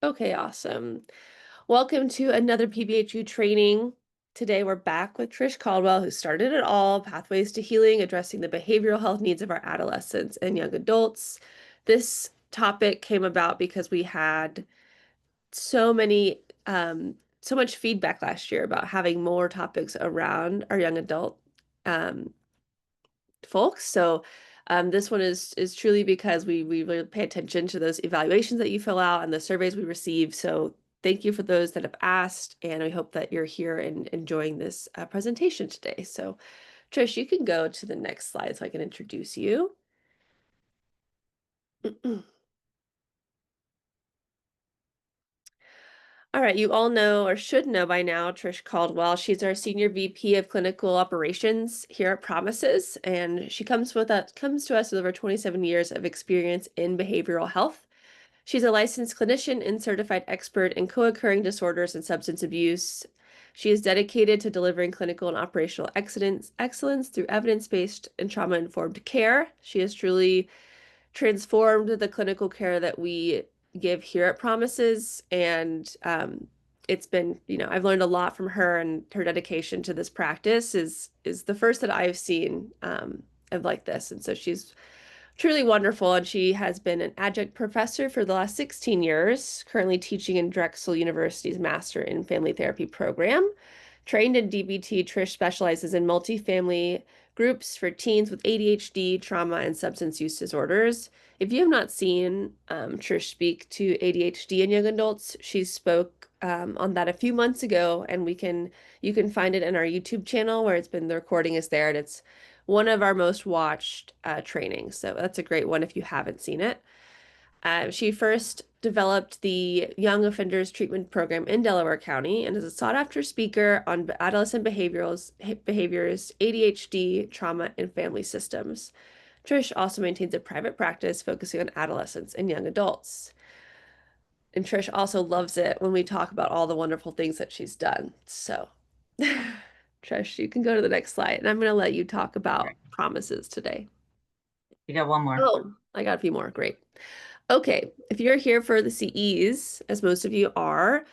Okay, awesome. Welcome to another PBHU training. Today we're back with Trish Caldwell, who started it all, Pathways to Healing, addressing the behavioral health needs of our adolescents and young adults. This topic came about because we had so many, so much feedback last year about having more topics around our young adult um, folks. So this one is truly because we really pay attention to those evaluations that you fill out and the surveys we receive. So thank you for those that have asked, and I hope that you're here and enjoying this presentation today. So Trish, you can go to the next slide so I can introduce you. All right, you all know or should know by now Trish Caldwell. She's our Senior VP of Clinical Operations here at Promises, and she comes to us with over 27 years of experience in behavioral health. She's a licensed clinician and certified expert in co-occurring disorders and substance abuse. She is dedicated to delivering clinical and operational excellence through evidence-based and trauma-informed care. She has truly transformed the clinical care that we give here at Promises, and it's been, I've learned a lot from her, and her dedication to this practice is the first that I've seen of like this. And so she's truly wonderful, and she has been an adjunct professor for the last 16 years, currently teaching in Drexel University's Master in Family Therapy program. Trained in DBT, Trish specializes in multifamily groups for teens with ADHD, trauma, and substance use disorders. If you have not seen Trish speak to ADHD in young adults, she spoke on that a few months ago, and you can find it in our YouTube channel where the recording is there, and it's one of our most watched trainings. So that's a great one if you haven't seen it. She first developed the Young Offenders Treatment Program in Delaware County and is a sought-after speaker on adolescent behaviors, ADHD, trauma, and family systems. Trish also maintains a private practice focusing on adolescents and young adults. And Trish also loves it when we talk about all the wonderful things that she's done. So, Trish, you can go to the next slide, and I'm going to let you talk about Right. promises today. You got one more. Oh, I got a few more. Great. Okay, if you're here for the CEs, as most of you are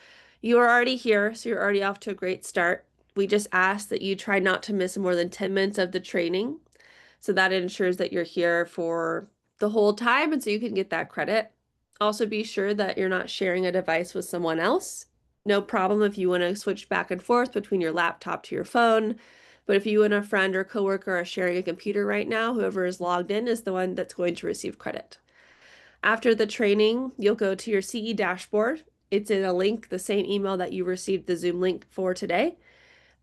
already here, so you're already off to a great start. We just ask that you try not to miss more than 10 minutes of the training. So that ensures that you're here for the whole time, and so you can get that credit. Also, be sure that you're not sharing a device with someone else. No problem if you want to switch back and forth between your laptop to your phone. But if you and a friend or coworker are sharing a computer right now, whoever is logged in is the one that's going to receive credit. After the training, you'll go to your CE dashboard. It's in a link, the same email that you received the Zoom link for today.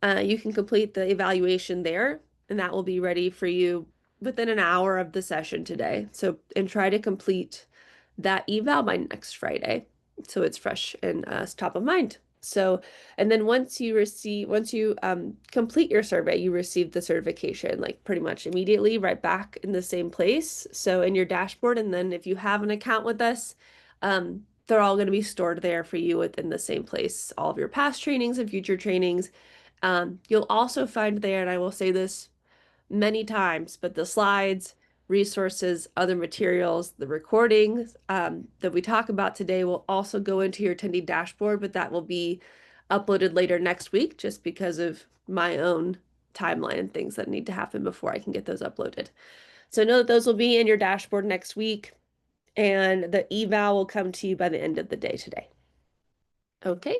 You can complete the evaluation there, and that will be ready for you within an hour of the session today. So, and try to complete that eval by next Friday, so it's fresh and top of mind. So, and then once you complete your survey, you receive the certification like pretty much immediately, right back in the same place. So in your dashboard, and then if you have an account with us, they're all going to be stored there for you within the same place. All of your past trainings and future trainings. You'll also find there, and I will say this many times, but the slides, resources, other materials, the recordings that we talk about today will also go into your attendee dashboard, but that will be uploaded later next week just because of my own timeline and things that need to happen before I can get those uploaded. So know that those will be in your dashboard next week, and the eval will come to you by the end of the day today. Okay.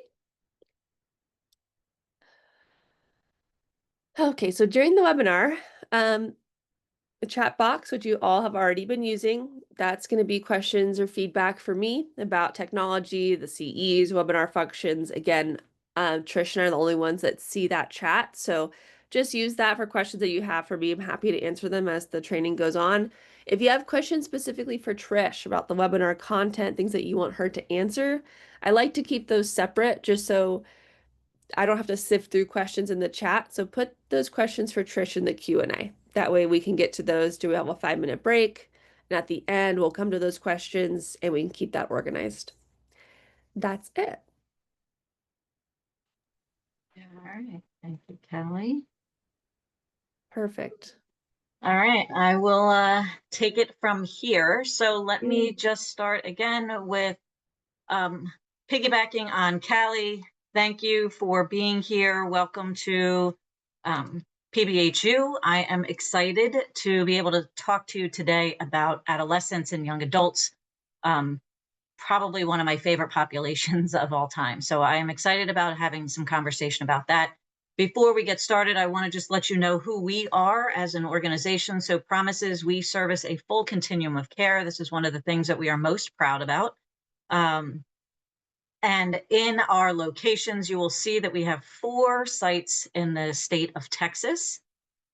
Okay, so during the webinar, the chat box, which you all have already been using, that's going to be questions or feedback for me about technology, the CEs, webinar functions. Again, Trish and I are the only ones that see that chat. So just use that for questions that you have for me. I'm happy to answer them as the training goes on. If you have questions specifically for Trish about the webinar content, things that you want her to answer, I like to keep those separate just so I don't have to sift through questions in the chat. So put those questions for Trish in the Q&A. That way we can get to those. Do we have a 5-minute break? And at the end, we'll come to those questions and we can keep that organized. That's it. All right. Thank you, Kelly. Perfect. All right. I will take it from here. So let me just start again with piggybacking on Callie, thank you for being here. Welcome to PBHU. I am excited to be able to talk to you today about adolescents and young adults, probably one of my favorite populations of all time. So I am excited about having some conversation about that. Before we get started, I want to just let you know who we are as an organization. So Promises, we service a full continuum of care. This is one of the things that we are most proud about. And in our locations, you will see that we have 4 sites in the state of Texas,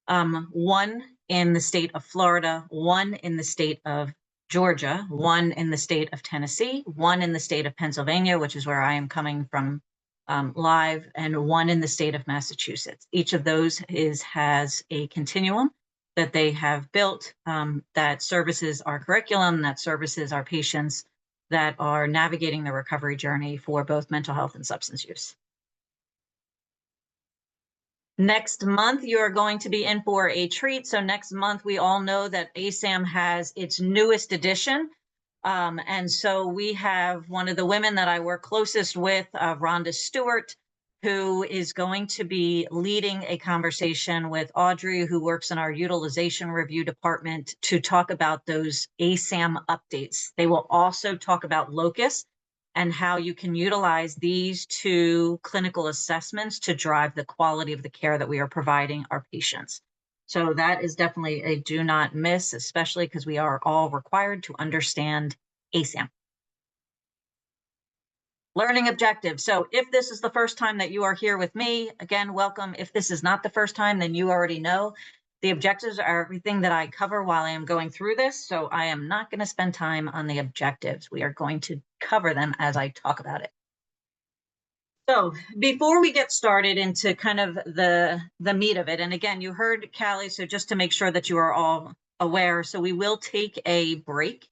1 in the state of Florida, 1 in the state of Georgia, 1 in the state of Tennessee, 1 in the state of Pennsylvania, which is where I am coming from live, and 1 in the state of Massachusetts. Each of those has a continuum that they have built that services our curriculum, that services our patients that are navigating the recovery journey for both mental health and substance use. Next month, you're going to be in for a treat. So next month, we all know that ASAM has its newest edition. And so we have one of the women that I work closest with, Rhonda Stewart, who is going to be leading a conversation with Audrey, who works in our utilization review department, to talk about those ASAM updates. They will also talk about Locus and how you can utilize these 2 clinical assessments to drive the quality of the care that we are providing our patients. So that is definitely a do not miss, especially because we are all required to understand ASAM. Learning objectives. So if this is the first time that you are here with me, again, welcome. If this is not the first time, then you already know the objectives are everything that I cover while I am going through this. So I am not going to spend time on the objectives. We are going to cover them as I talk about it. So before we get started into kind of the meat of it, and again, you heard Callie, so just to make sure that you are all aware, so we will take a break.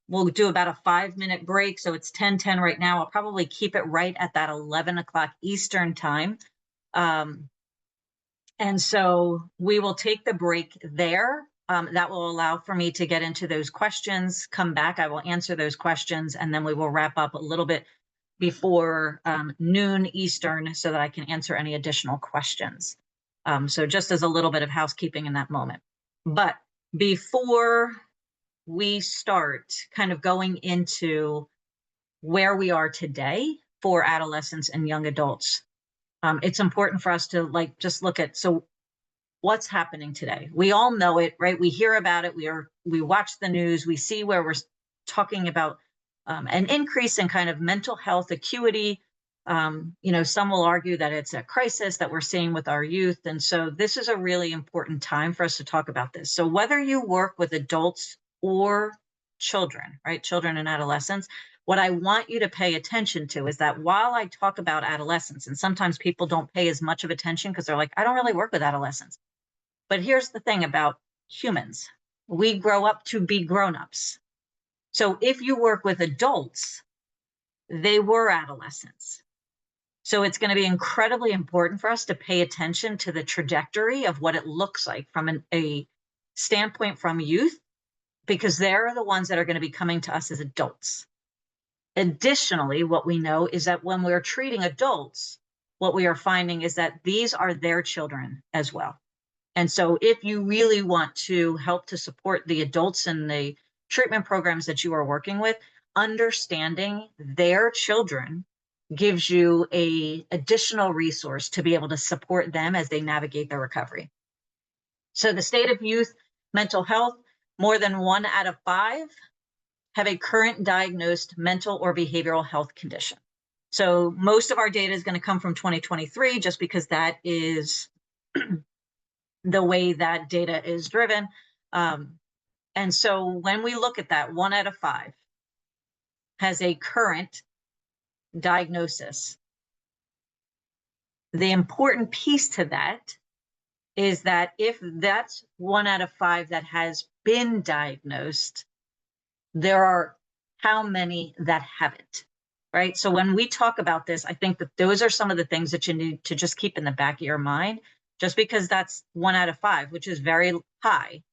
We'll do about a 5-minute break. So it's 10:10 right now. I'll probably keep it right at that 11 o'clock Eastern time. And so we will take the break there. That will allow for me to get into those questions, come back. I will answer those questions, and then we will wrap up a little bit before noon Eastern so that I can answer any additional questions. So just as a little bit of housekeeping in that moment. But before we start kind of going into where we are today for adolescents and young adults, it's important for us to just look at, so what's happening today? We all know it, right? We hear about it. We watch the news. We see where we're talking about an increase in kind of mental health acuity. Some will argue that it's a crisis that we're seeing with our youth. And so this is a really important time for us to talk about this. So whether you work with adults or children, right? Children and adolescents, what I want you to pay attention to is that while I talk about adolescents, and sometimes people don't pay as much of attention because they're like, I don't really work with adolescents. But here's the thing about humans. We grow up to be grown-ups. So if you work with adults, they were adolescents. So it's going to be incredibly important for us to pay attention to the trajectory of what it looks like from a standpoint from youth, because they're the ones that are going to be coming to us as adults. Additionally, what we know is that when we're treating adults, what we are finding is that these are their children as well. And so if you really want to help to support the adults in the treatment programs that you are working with, understanding their children gives you an additional resource to be able to support them as they navigate their recovery. So the state of youth mental health, more than 1 out of 5 have a current diagnosed mental or behavioral health condition. So most of our data is going to come from 2023, just because that is the way that data is driven. And so when we look at that, 1 out of 5 has a current diagnosis. The important piece to that is that if that's 1 out of 5 that has been diagnosed, there are how many that haven't, right? So when we talk about this, I think that those are some of the things that you need to just keep in the back of your mind. Just because that's 1 out of 5, which is very high,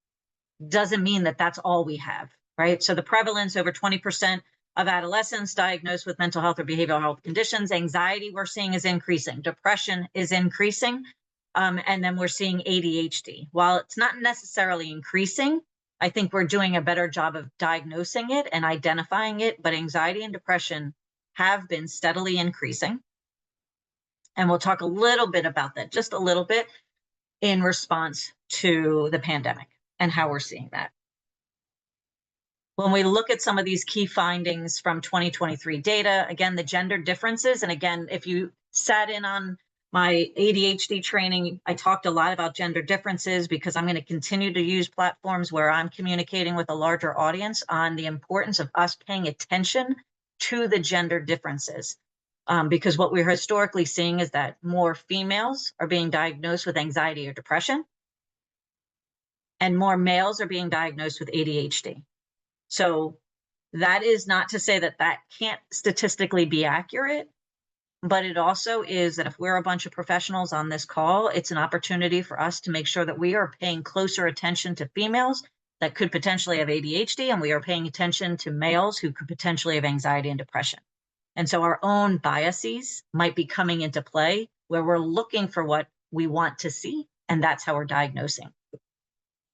doesn't mean that that's all we have, right? So the prevalence over 20% of adolescents diagnosed with mental health or behavioral health conditions. Anxiety we're seeing is increasing. Depression is increasing. And then we're seeing ADHD. While it's not necessarily increasing, I think we're doing a better job of diagnosing it and identifying it, but anxiety and depression have been steadily increasing. And we'll talk a little bit about that, just a little bit, in response to the pandemic and how we're seeing that. When we look at some of these key findings from 2023 data, again, the gender differences, and again, if you sat in on my ADHD training, I talked a lot about gender differences because I'm going to continue to use platforms where I'm communicating with a larger audience on the importance of us paying attention to the gender differences. Because what we're historically seeing is that more females are being diagnosed with anxiety or depression, and more males are being diagnosed with ADHD. So that is not to say that that can't statistically be accurate, but it also is that if we're a bunch of professionals on this call, it's an opportunity for us to make sure that we are paying closer attention to females that could potentially have ADHD, and we are paying attention to males who could potentially have anxiety and depression. And so our own biases might be coming into play where we're looking for what we want to see, and that's how we're diagnosing.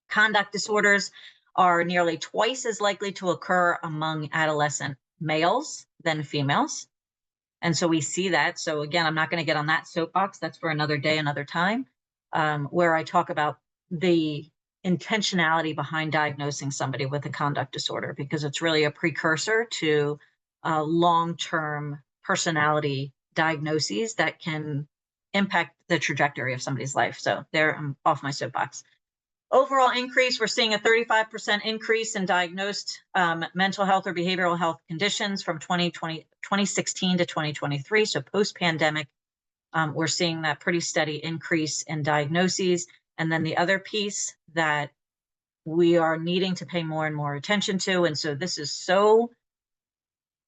Conduct disorders are nearly twice as likely to occur among adolescent males than females. And so we see that. So again, I'm not going to get on that soapbox. That's for another day, another time, where I talk about the intentionality behind diagnosing somebody with a conduct disorder, because it's really a precursor to long-term personality diagnoses that can impact the trajectory of somebody's life. So there, I'm off my soapbox. Overall increase, we're seeing a 35% increase in diagnosed mental health or behavioral health conditions from 2016 to 2023. So post-pandemic, we're seeing that pretty steady increase in diagnoses. And then the other piece that we are needing to pay more and more attention to, and so this is so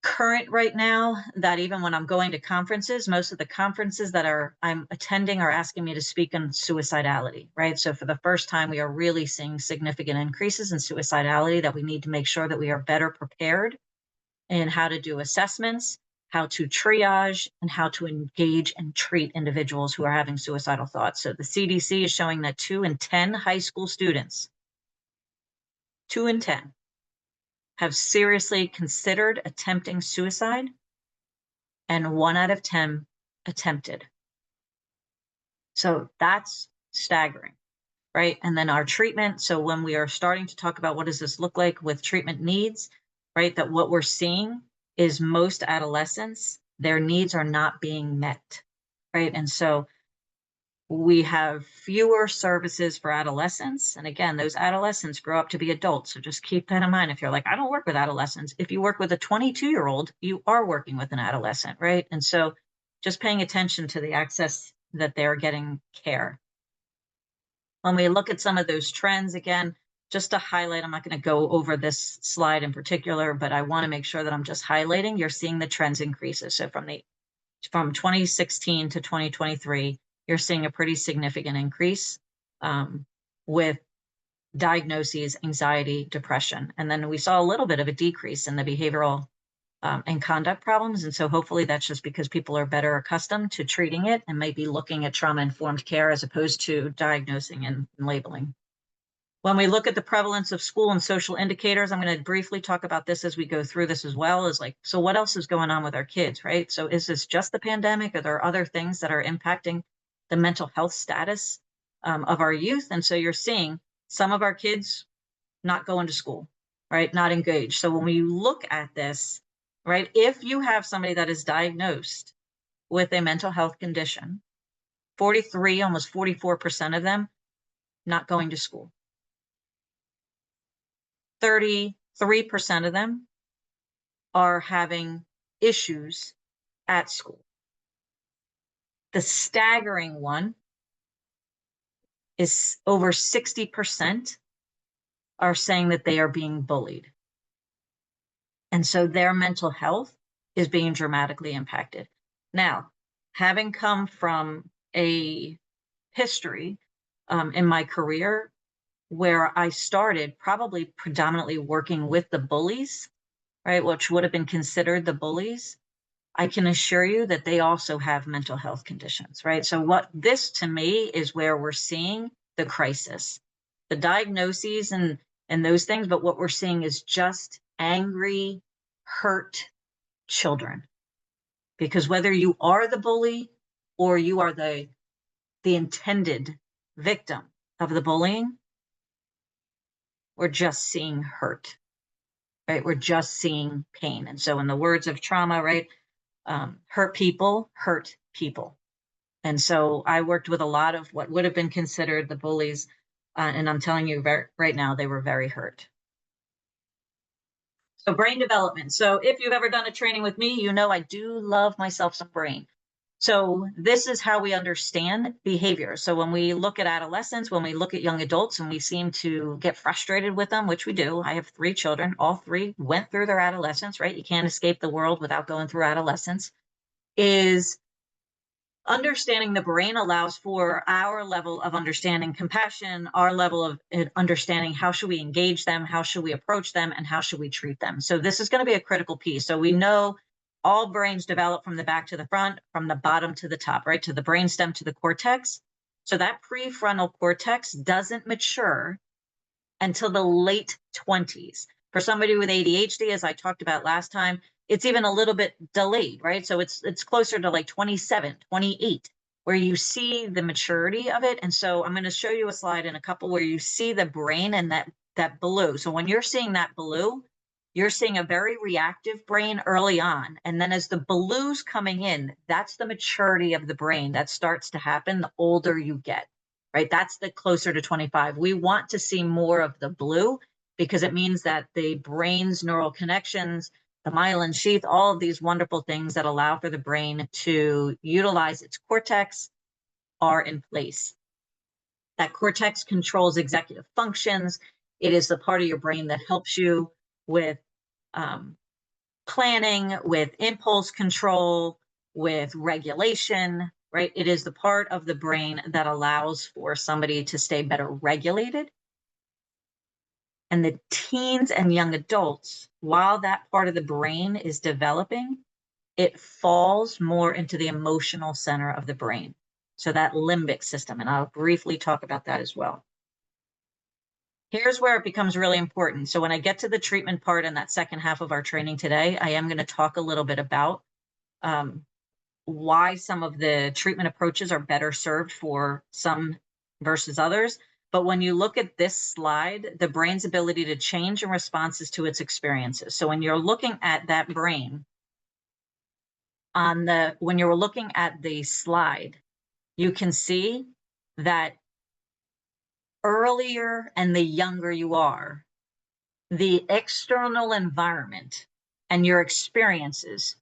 current right now that even when I'm going to conferences, most of the conferences that I'm attending are asking me to speak on suicidality, right? So for the first time, we are really seeing significant increases in suicidality that we need to make sure that we are better prepared in how to do assessments, how to triage, and how to engage and treat individuals who are having suicidal thoughts. So the CDC is showing that 2 in 10 high school students, 2 in 10, have seriously considered attempting suicide, and 1 out of 10 attempted. So that's staggering, right? And then our treatment. So when we are starting to talk about what does this look like with treatment needs, right? That what we're seeing is most adolescents, their needs are not being met, right? And so we have fewer services for adolescents. And again, those adolescents grow up to be adults. So just keep that in mind. If you're like, I don't work with adolescents. If you work with a 22-year-old, you are working with an adolescent, right? And so just paying attention to the access that they're getting care. When we look at some of those trends, again, just to highlight, I'm not going to go over this slide in particular, but I want to make sure that I'm just highlighting, you're seeing the trends increases. So from 2016 to 2023, you're seeing a pretty significant increase with diagnoses, anxiety, depression. And then we saw a little bit of a decrease in the behavioral and conduct problems. And so hopefully that's just because people are better accustomed to treating it and maybe looking at trauma-informed care as opposed to diagnosing and labeling. When we look at the prevalence of school and social indicators, I'm going to briefly talk about this as we go through this as well, is like, so what else is going on with our kids, right? So is this just the pandemic? Are there other things that are impacting the mental health status of our youth? And so you're seeing some of our kids not going to school, right? Not engaged. So when we look at this, right, if you have somebody that is diagnosed with a mental health condition, 43, almost 44% of them not going to school. 33% of them are having issues at school. The staggering one is over 60% are saying that they are being bullied. And so their mental health is being dramatically impacted. Now, having come from a history in my career where I started probably predominantly working with the bullies, right, which would have been considered the bullies, I can assure you that they also have mental health conditions, right? So what this to me is where we're seeing the crisis, the diagnoses and those things, but what we're seeing is just angry, hurt children. Because whether you are the bully or you are the intended victim of the bullying, we're just seeing hurt, right? We're just seeing pain. And so in the words of trauma, right, hurt people hurt people. And so I worked with a lot of what would have been considered the bullies. And I'm telling you right now, they were very hurt. So brain development. So if you've ever done a training with me, you know I do love myself some brain. So this is how we understand behavior. So when we look at adolescents, when we look at young adults and we seem to get frustrated with them, which we do. I have 3 children, all 3 went through their adolescence, right? You can't escape the world without going through adolescence. Is understanding the brain allows for our level of understanding compassion, our level of understanding how should we engage them, how should we approach them, and how should we treat them. So this is going to be a critical piece. So we know all brains develop from the back to the front, from the bottom to the top, right? To the brainstem to the cortex. So that prefrontal cortex doesn't mature until the late 20s. For somebody with ADHD, as I talked about last time, it's even a little bit delayed, right? So it's closer to like 27, 28, where you see the maturity of it. And so I'm going to show you a slide in a couple where you see the brain and that blue. So when you're seeing that blue, you're seeing a very reactive brain early on. And then as the blue's coming in, that's the maturity of the brain that starts to happen the older you get, right? That's the closer to 25. We want to see more of the blue because it means that the brain's neural connections, the myelin sheath, all of these wonderful things that allow for the brain to utilize its cortex are in place. That cortex controls executive functions. It is the part of your brain that helps you with planning, with impulse control, with regulation, right? It is the part of the brain that allows for somebody to stay better regulated. And the teens and young adults, while that part of the brain is developing, it falls more into the emotional center of the brain. So that limbic system, and I'll briefly talk about that as well. Here's where it becomes really important. So when I get to the treatment part in that second half of our training today, I am going to talk a little bit about why some of the treatment approaches are better served for some versus others. But when you look at this slide, the brain's ability to change in responses to its experiences. So when you're looking at that brain, when you're looking at the slide, you can see that earlier and the younger you are, the external environment and your experiences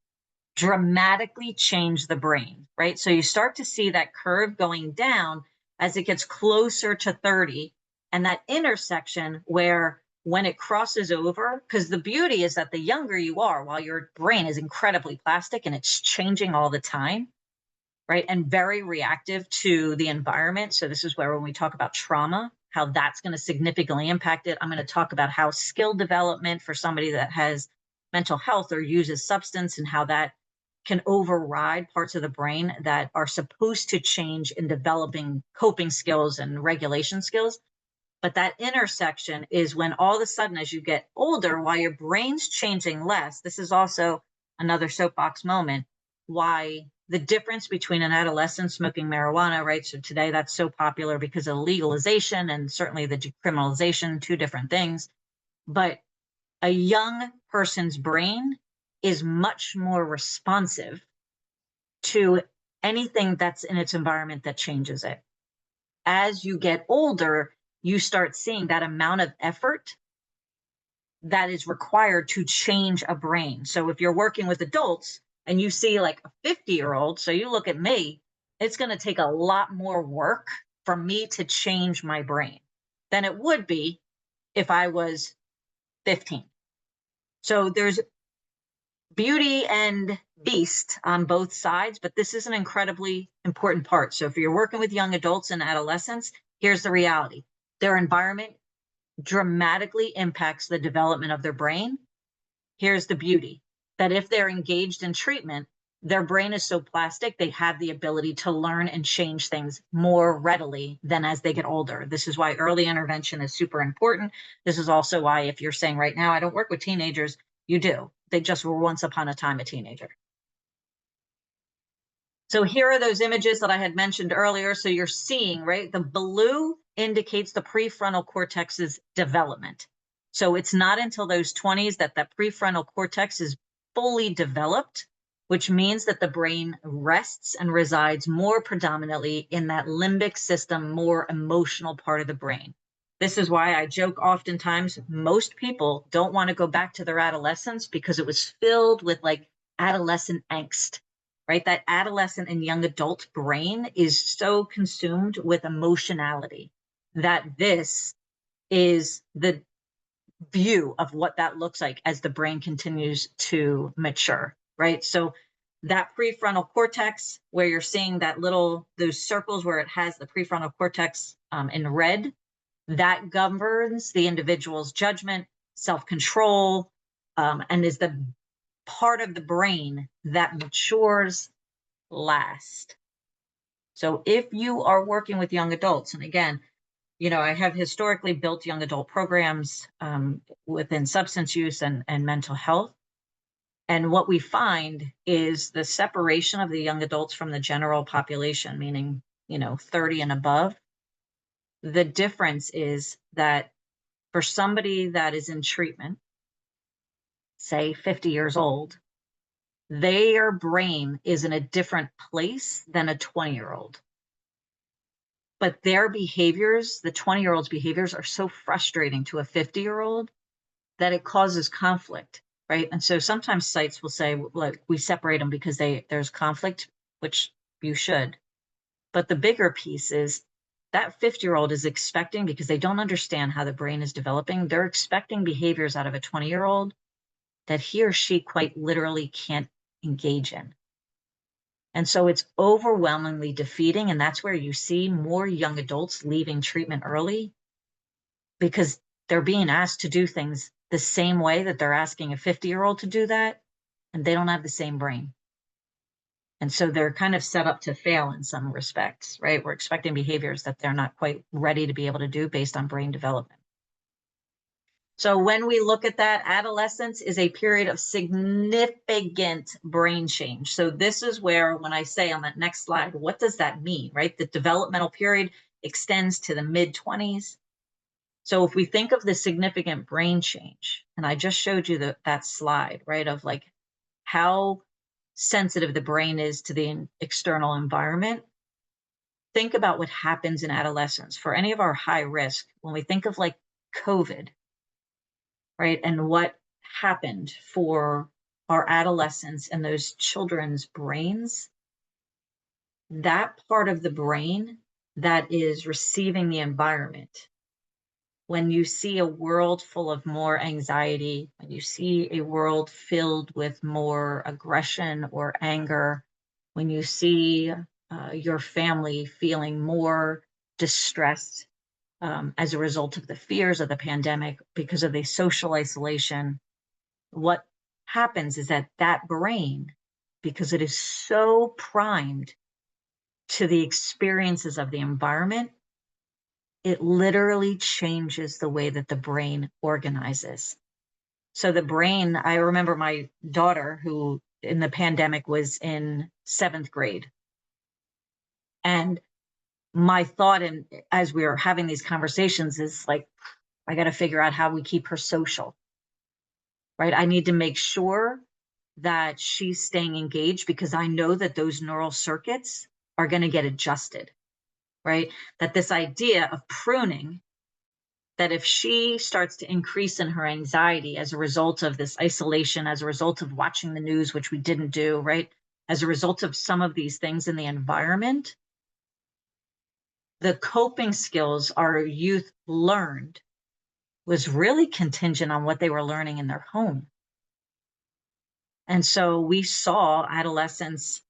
dramatically change the brain, right? So you start to see that curve going down as it gets closer to 30, and that intersection where when it crosses over, because the beauty is that the younger you are, while your brain is incredibly plastic and it's changing all the time, right? And very reactive to the environment. So this is where when we talk about trauma, how that's going to significantly impact it. I'm going to talk about how skill development for somebody that has mental health or uses substance and how that can override parts of the brain that are supposed to change in developing coping skills and regulation skills. But that intersection is when all of a sudden, as you get older, while your brain's changing less, this is also another soapbox moment, why the difference between an adolescent smoking marijuana, right? So today that's so popular because of legalization and certainly the decriminalization, 2 different things. But a young person's brain is much more responsive to anything that's in its environment that changes it. As you get older, you start seeing that amount of effort that is required to change a brain. So if you're working with adults and you see like a 50-year-old, so you look at me, it's going to take a lot more work for me to change my brain than it would be if I was 15. So there's beauty and beast on both sides, but this is an incredibly important part. So if you're working with young adults and adolescents, here's the reality. Their environment dramatically impacts the development of their brain. here's the beauty, that if they're engaged in treatment, their brain is so plastic, they have the ability to learn and change things more readily than as they get older. This is why early intervention is super important. This is also why, if you're saying right now, I don't work with teenagers, you do. They just were once upon a time a teenager. So here are those images that I had mentioned earlier. So you're seeing, right? The blue indicates the prefrontal cortex's development. So it's not until those 20s that the prefrontal cortex is fully developed, which means that the brain rests and resides more predominantly in that limbic system, more emotional part of the brain. This is why I joke oftentimes, most people don't want to go back to their adolescence because it was filled with like adolescent angst, right? That adolescent and young adult brain is so consumed with emotionality that this is the view of what that looks like as the brain continues to mature, right? So that prefrontal cortex, where you're seeing that little, those circles where it has the prefrontal cortex in red, that governs the individual's judgment, self-control, and is the part of the brain that matures last. So if you are working with young adults, and again, I have historically built young adult programs within substance use and mental health. And what we find is the separation of the young adults from the general population, meaning, 30 and above. The difference is that for somebody that is in treatment, say 50 years old, their brain is in a different place than a 20-year-old. But their behaviors, the 20-year-old's behaviors, are so frustrating to a 50-year-old that it causes conflict, right? And so sometimes sites will say, like, we separate them because there's conflict, which you should. But the bigger piece is that 50-year-old is expecting, because they don't understand how the brain is developing, they're expecting behaviors out of a 20-year-old that he or she quite literally can't engage in. And so it's overwhelmingly defeating. And that's where you see more young adults leaving treatment early, because they're being asked to do things the same way that they're asking a 50-year-old to do that, and they don't have the same brain. And so they're kind of set up to fail in some respects, right? We're expecting behaviors that they're not quite ready to be able to do based on brain development. So when we look at that, adolescence is a period of significant brain change. So this is where, when I say on that next slide, what does that mean, right? The developmental period extends to the mid-20s. So if we think of the significant brain change, and I just showed you that slide, right, of like how sensitive the brain is to the external environment, think about what happens in adolescence. For any of our high risk, when we think of like COVID, right, and what happened for our adolescents and those children's brains, that part of the brain that is receiving the environment, when you see a world full of more anxiety, when you see a world filled with more aggression or anger, when you see your family feeling more distressed as a result of the fears of the pandemic because of the social isolation, what happens is that brain, because it is so primed to the experiences of the environment, it literally changes the way that the brain organizes. So the brain, I remember my daughter, who in the pandemic was in 7th grade. And my thought, and as we were having these conversations, is like, I got to figure out how we keep her social, right? I need to make sure that she's staying engaged, because I know that those neural circuits are going to get adjusted, right? That this idea of pruning, that if she starts to increase in her anxiety as a result of this isolation, as a result of watching the news, which we didn't do, right? As a result of some of these things in the environment, the coping skills our youth learned was really contingent on what they were learning in their home. And so we saw adolescents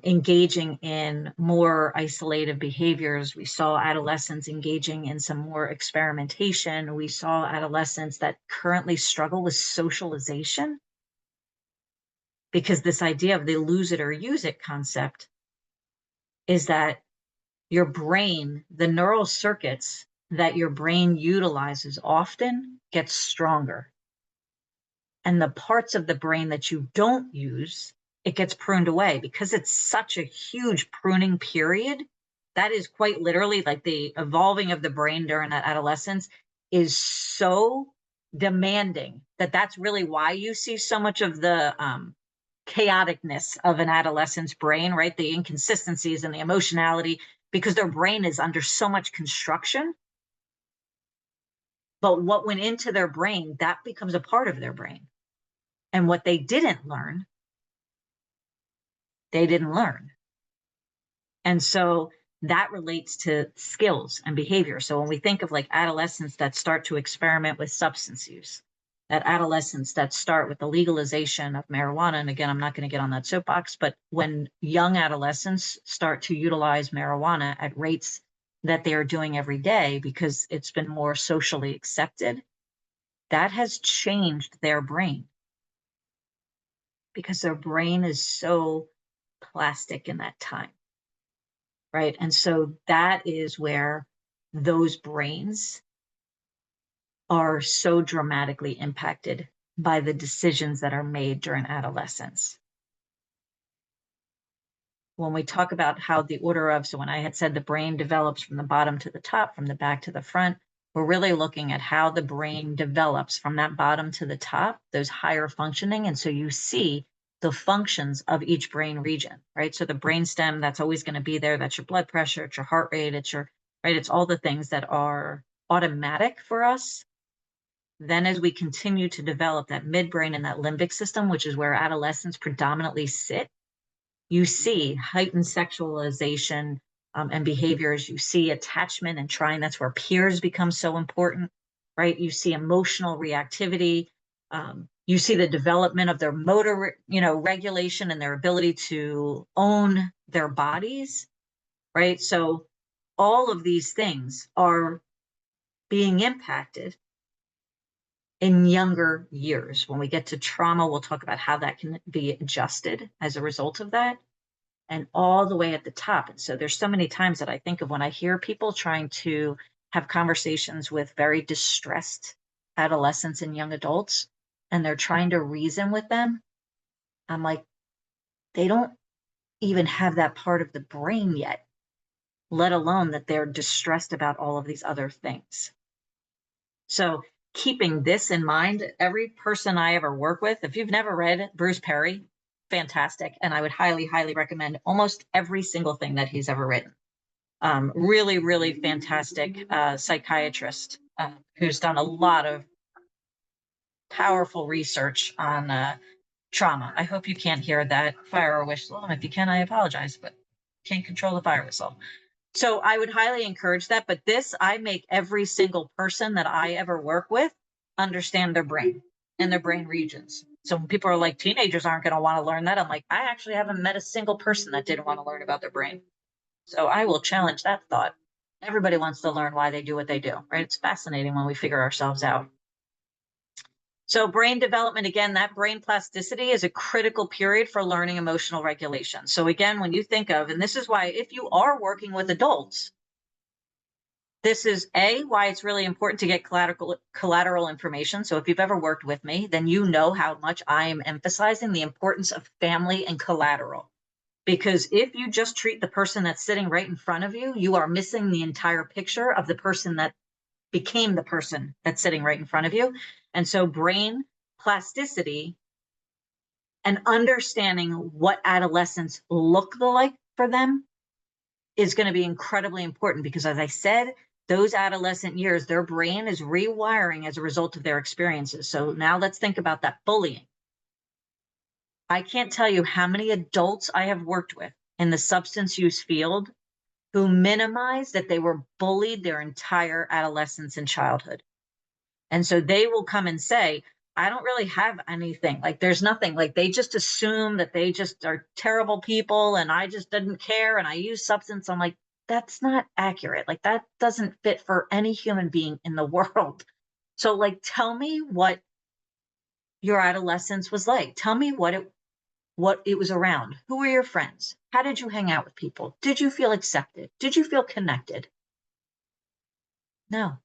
engaging in more isolated behaviors. We saw adolescents engaging in some more experimentation. We saw adolescents that currently struggle with socialization, because this idea of the lose it or use it concept is that your brain, the neural circuits that your brain utilizes often get stronger. And the parts of the brain that you don't use, it gets pruned away because it's such a huge pruning period. That is quite literally like the evolving of the brain during that adolescence is so demanding that that's really why you see so much of the chaoticness of an adolescent's brain, right? The inconsistencies and the emotionality, because their brain is under so much construction. But what went into their brain, that becomes a part of their brain. And what they didn't learn, they didn't learn. And so that relates to skills and behavior. So when we think of like adolescents that start to experiment with substance use, that adolescents that start with the legalization of marijuana, and again, I'm not going to get on that soapbox, but when young adolescents start to utilize marijuana at rates that they are doing every day because it's been more socially accepted, that has changed their brain, because their brain is so plastic in that time, right? And so that is where those brains are so dramatically impacted by the decisions that are made during adolescence. When we talk about how the order of, so when I had said the brain develops from the bottom to the top, from the back to the front, we're really looking at how the brain develops from that bottom to the top, those higher functioning. And so you see the functions of each brain region, right? So the brainstem, that's always going to be there. That's your blood pressure, it's your heart rate, it's your, right? It's all the things that are automatic for us. Then as we continue to develop that midbrain and that limbic system, which is where adolescents predominantly sit, you see heightened sexualization and behaviors. You see attachment and trying. That's where peers become so important, right? You see emotional reactivity. You see the development of their motor, regulation and their ability to own their bodies, right? So all of these things are being impacted in younger years. When we get to trauma, we'll talk about how that can be adjusted as a result of that, and all the way at the top. And so there's so many times that I think of when I hear people trying to have conversations with very distressed adolescents and young adults, and they're trying to reason with them. I'm like, they don't even have that part of the brain yet, let alone that they're distressed about all of these other things. So keeping this in mind, every person I ever work with, if you've never read Bruce Perry, fantastic. And I would highly, highly recommend almost every single thing that he's ever written. Really, really fantastic psychiatrist who's done a lot of powerful research on trauma. I hope you can't hear that fire whistle. If you can, I apologize, but can't control the fire whistle. So I would highly encourage that. But this, I make every single person that I ever work with understand their brain and their brain regions. So when people are like, teenagers aren't going to want to learn that, I'm like, I actually haven't met a single person that didn't want to learn about their brain. So I will challenge that thought. Everybody wants to learn why they do what they do, right? It's fascinating when we figure ourselves out. So brain development, again, that brain plasticity is a critical period for learning emotional regulation. So again, when you think of, and this is why if you are working with adults, this is why it's really important to get collateral information. So if you've ever worked with me, then you know how much I am emphasizing the importance of family and collateral. Because if you just treat the person that's sitting right in front of you, you are missing the entire picture of the person that became the person that's sitting right in front of you. And so brain plasticity and understanding what adolescents look like for them is going to be incredibly important, because as I said, those adolescent years, their brain is rewiring as a result of their experiences. So now let's think about that bullying. I can't tell you how many adults I have worked with in the substance use field who minimize that they were bullied their entire adolescence and childhood. And so they will come and say, I don't really have anything. Like there's nothing. Like they just assume that they just are terrible people and I just didn't care and I use substance. I'm like, that's not accurate. Like that doesn't fit for any human being in the world. So like tell me what your adolescence was like. Tell me what it was around. Who were your friends? How did you hang out with people? Did you feel accepted? Did you feel connected? No,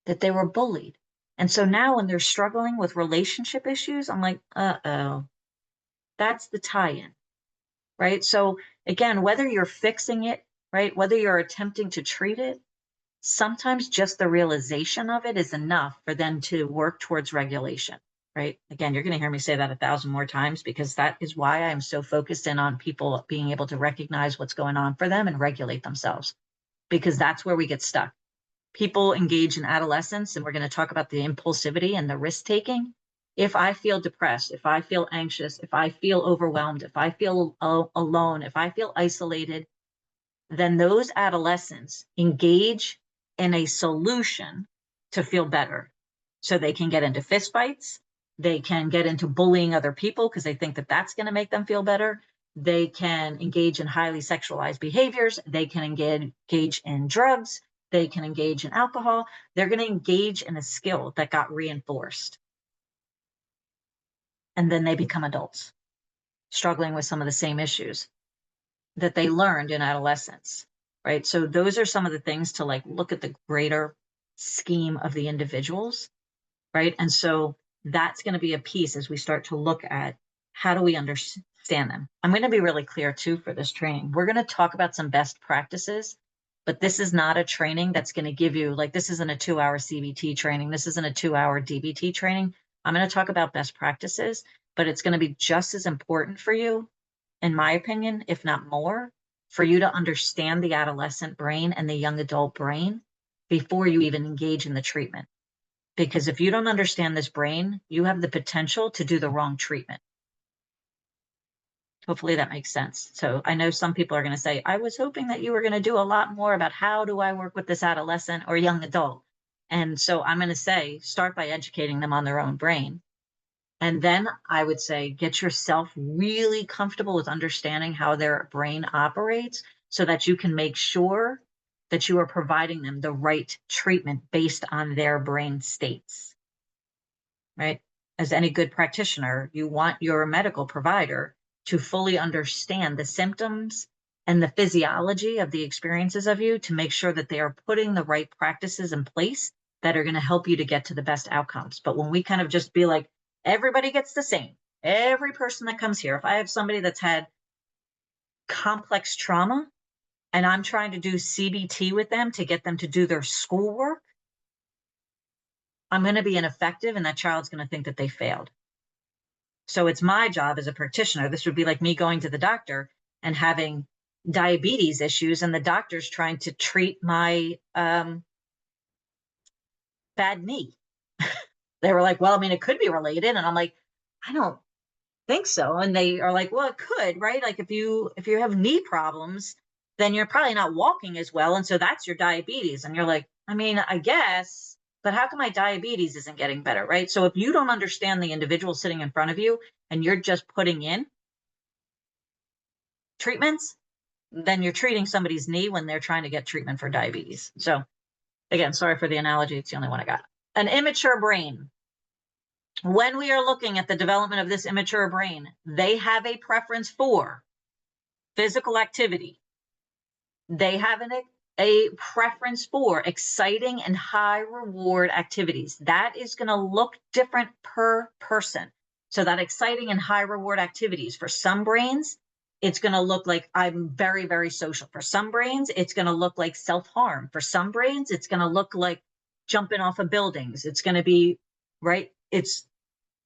that they were bullied. And so now when they're struggling with relationship issues, I'm like, uh-oh, that's the tie-in, right? So again, whether you're fixing it, right, whether you're attempting to treat it, sometimes just the realization of it is enough for them to work towards regulation, right? Again, you're going to hear me say that 1,000 more times because that is why I'm so focused in on people being able to recognize what's going on for them and regulate themselves, because that's where we get stuck. People engage in adolescence, and we're going to talk about the impulsivity and the risk taking. If I feel depressed, if I feel anxious, if I feel overwhelmed, if I feel alone, if I feel isolated, then those adolescents engage in a solution to feel better. So they can get into fistfights, they can get into bullying other people because they think that that's going to make them feel better. They can engage in highly sexualized behaviors, they can engage in drugs, they can engage in alcohol. They're going to engage in a skill that got reinforced. And then they become adults, struggling with some of the same issues that they learned in adolescence, right? So those are some of the things to like look at the greater scheme of the individuals, right? And so that's going to be a piece as we start to look at how do we understand them. I'm going to be really clear too for this training. We're going to talk about some best practices, but this is not a training that's going to give you, like, this isn't a 2-hour CBT training. This isn't a 2-hour DBT training. I'm going to talk about best practices, but it's going to be just as important for you, in my opinion, if not more, for you to understand the adolescent brain and the young adult brain before you even engage in the treatment. Because if you don't understand this brain, you have the potential to do the wrong treatment. Hopefully that makes sense. So I know some people are going to say, I was hoping that you were going to do a lot more about how do I work with this adolescent or young adult. And so I'm going to say, start by educating them on their own brain. And then I would say, get yourself really comfortable with understanding how their brain operates so that you can make sure that you are providing them the right treatment based on their brain states, right? As any good practitioner, you want your medical provider to fully understand the symptoms and the physiology of the experiences of you to make sure that they are putting the right practices in place that are going to help you to get to the best outcomes. But when we kind of just be like, everybody gets the same, every person that comes here, if I have somebody that's had complex trauma and I'm trying to do CBT with them to get them to do their schoolwork, I'm going to be ineffective and that child's going to think that they failed. So it's my job as a practitioner. This would be like me going to the doctor and having diabetes issues, and the doctor's trying to treat my bad knee. They were like, well, I mean, it could be related. And I'm like, I don't think so. And they are like, well, it could, right? Like if you have knee problems, then you're probably not walking as well. And so that's your diabetes. And you're like, I mean, I guess, but how come my diabetes isn't getting better, right? So if you don't understand the individual sitting in front of you and you're just putting in treatments, then you're treating somebody's knee when they're trying to get treatment for diabetes. So again, sorry for the analogy. It's the only one I got. An immature brain. When we are looking at the development of this immature brain, they have a preference for physical activity. They have a preference for exciting and high reward activities. That is going to look different per person. So that exciting and high reward activities, for some brains, it's going to look like I'm very, very social. For some brains, it's going to look like self-harm. For some brains, it's going to look like jumping off of buildings. It's going to be, right? It's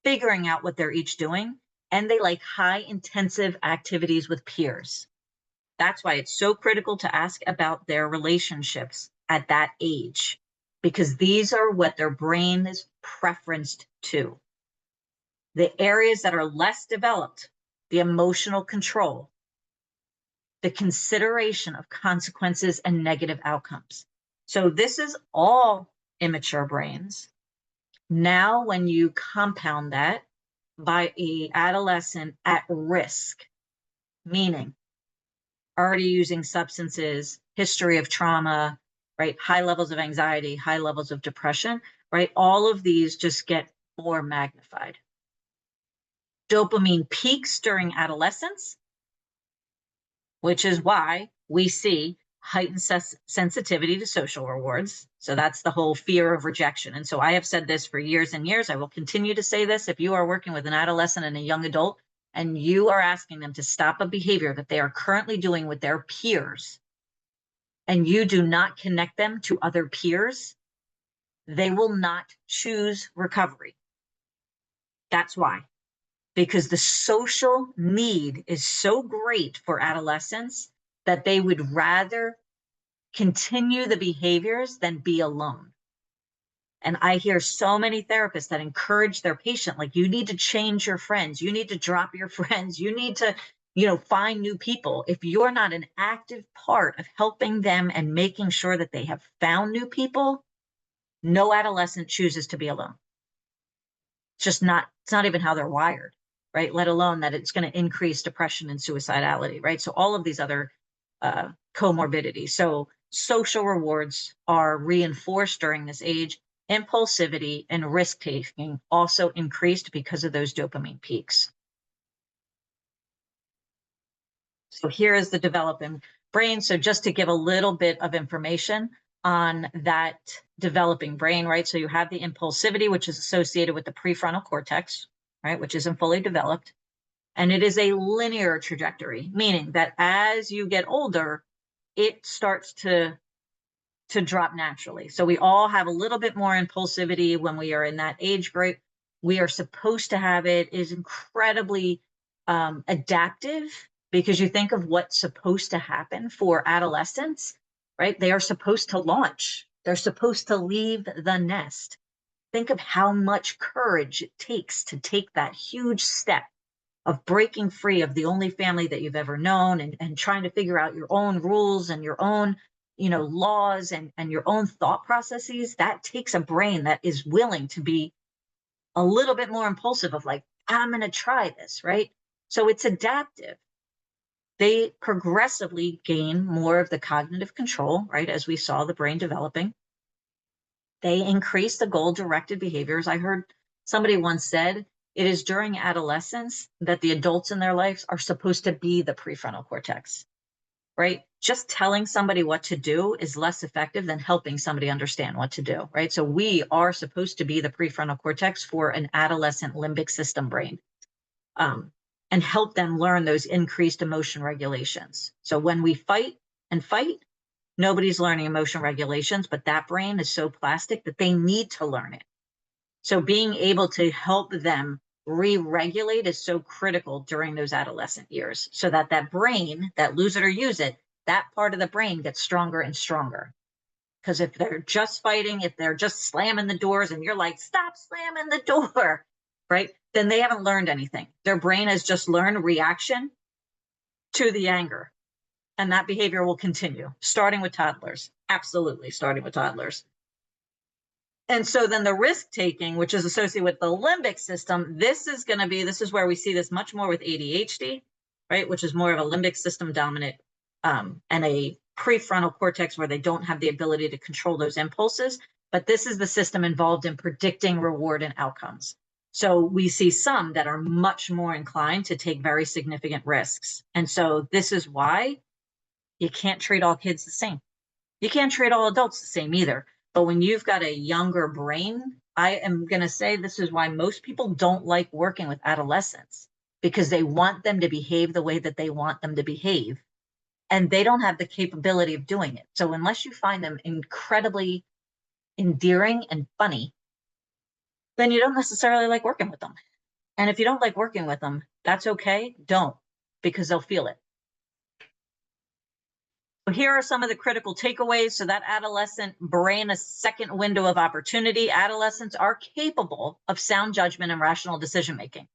figuring out what they're each doing. And they like high intensive activities with peers. That's why it's so critical to ask about their relationships at that age, because these are what their brain is preferenced to. The areas that are less developed, the emotional control, the consideration of consequences and negative outcomes. So this is all immature brains. Now, when you compound that by a adolescent at risk, meaning already using substances, history of trauma, right? High levels of anxiety, high levels of depression, right? All of these just get more magnified. Dopamine peaks during adolescence, which is why we see heightened sensitivity to social rewards. So that's the whole fear of rejection. And so I have said this for years and years. I will continue to say this. If you are working with an adolescent and a young adult, and you are asking them to stop a behavior that they are currently doing with their peers, and you do not connect them to other peers, they will not choose recovery. That's why. Because the social need is so great for adolescents that they would rather continue the behaviors than be alone. And I hear so many therapists that encourage their patient, like, you need to change your friends, you need to drop your friends, you need to, find new people. If you're not an active part of helping them and making sure that they have found new people, no adolescent chooses to be alone. It's not even how they're wired, right? Let alone that it's going to increase depression and suicidality, right? So all of these other comorbidities. So social rewards are reinforced during this age. Impulsivity and risk taking also increased because of those dopamine peaks. So here is the developing brain. So just to give a little bit of information on that developing brain, right? So you have the impulsivity, which is associated with the prefrontal cortex, right? Which isn't fully developed. And it is a linear trajectory, meaning that as you get older, it starts to drop naturally. So we all have a little bit more impulsivity when we are in that age group. We are supposed to have it. Is incredibly adaptive, because you think of what's supposed to happen for adolescents, right? They are supposed to launch. They're supposed to leave the nest. Think of how much courage it takes to take that huge step of breaking free of the only family that you've ever known, and trying to figure out your own rules and your own laws and your own thought processes. That takes a brain that is willing to be a little bit more impulsive, of like, I'm going to try this, right? So it's adaptive. They progressively gain more of the cognitive control, right? As we saw the brain developing, they increase the goal-directed behaviors. I heard somebody once said, it is during adolescence that the adults in their lives are supposed to be the prefrontal cortex, right? Just telling somebody what to do is less effective than helping somebody understand what to do, right? So we are supposed to be the prefrontal cortex for an adolescent limbic system brain, and help them learn those increased emotion regulations. So when we fight, nobody's learning emotion regulations, but that brain is so plastic that they need to learn it. So being able to help them re-regulate is so critical during those adolescent years, so that that brain, that lose it or use it, that part of the brain gets stronger and stronger. Because if they're just fighting, if they're just slamming the doors and you're like, stop slamming the door, right? Then they haven't learned anything. Their brain has just learned reaction to the anger. And that behavior will continue, starting with toddlers. Absolutely, starting with toddlers. And so then the risk taking, which is associated with the limbic system, this is where we see this much more with ADHD, right? Which is more of a limbic system dominant, and a prefrontal cortex where they don't have the ability to control those impulses. But this is the system involved in predicting reward and outcomes. So we see some that are much more inclined to take very significant risks. And so this is why you can't treat all kids the same. You can't treat all adults the same either. But when you've got a younger brain, I am going to say this is why most people don't like working with adolescents, because they want them to behave the way that they want them to behave. And they don't have the capability of doing it. So unless you find them incredibly endearing and funny, then you don't necessarily like working with them. And if you don't like working with them, that's okay. Don't, because they'll feel it. Here are some of the critical takeaways. So that adolescent brain, a second window of opportunity. Adolescents are capable of sound judgment and rational decision-making,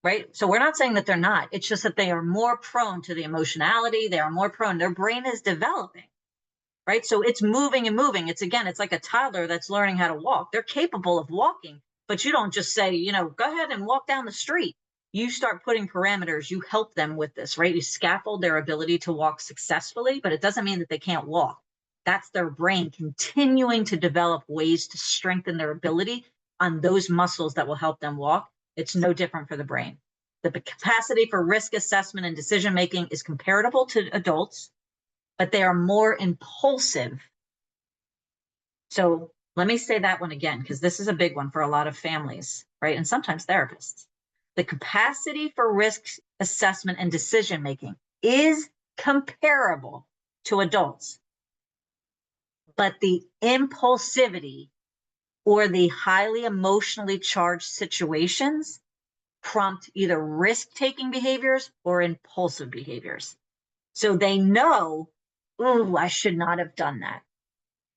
right? So we're not saying that they're not. It's just that they are more prone to the emotionality. They are more prone. Their brain is developing, right? So it's moving and moving. It's again, it's like a toddler that's learning how to walk. They're capable of walking, but you don't just say, go ahead and walk down the street. You start putting parameters, you help them with this, right? You scaffold their ability to walk successfully, but it doesn't mean that they can't walk. That's their brain continuing to develop ways to strengthen their ability on those muscles that will help them walk. It's no different for the brain. The capacity for risk assessment and decision making is comparable to adults, but they are more impulsive. So let me say that one again, because this is a big one for a lot of families, right? And sometimes therapists. The capacity for risk assessment and decision making is comparable to adults, but the impulsivity or the highly emotionally charged situations prompt either risk taking behaviors or impulsive behaviors. So they know, oh, I should not have done that.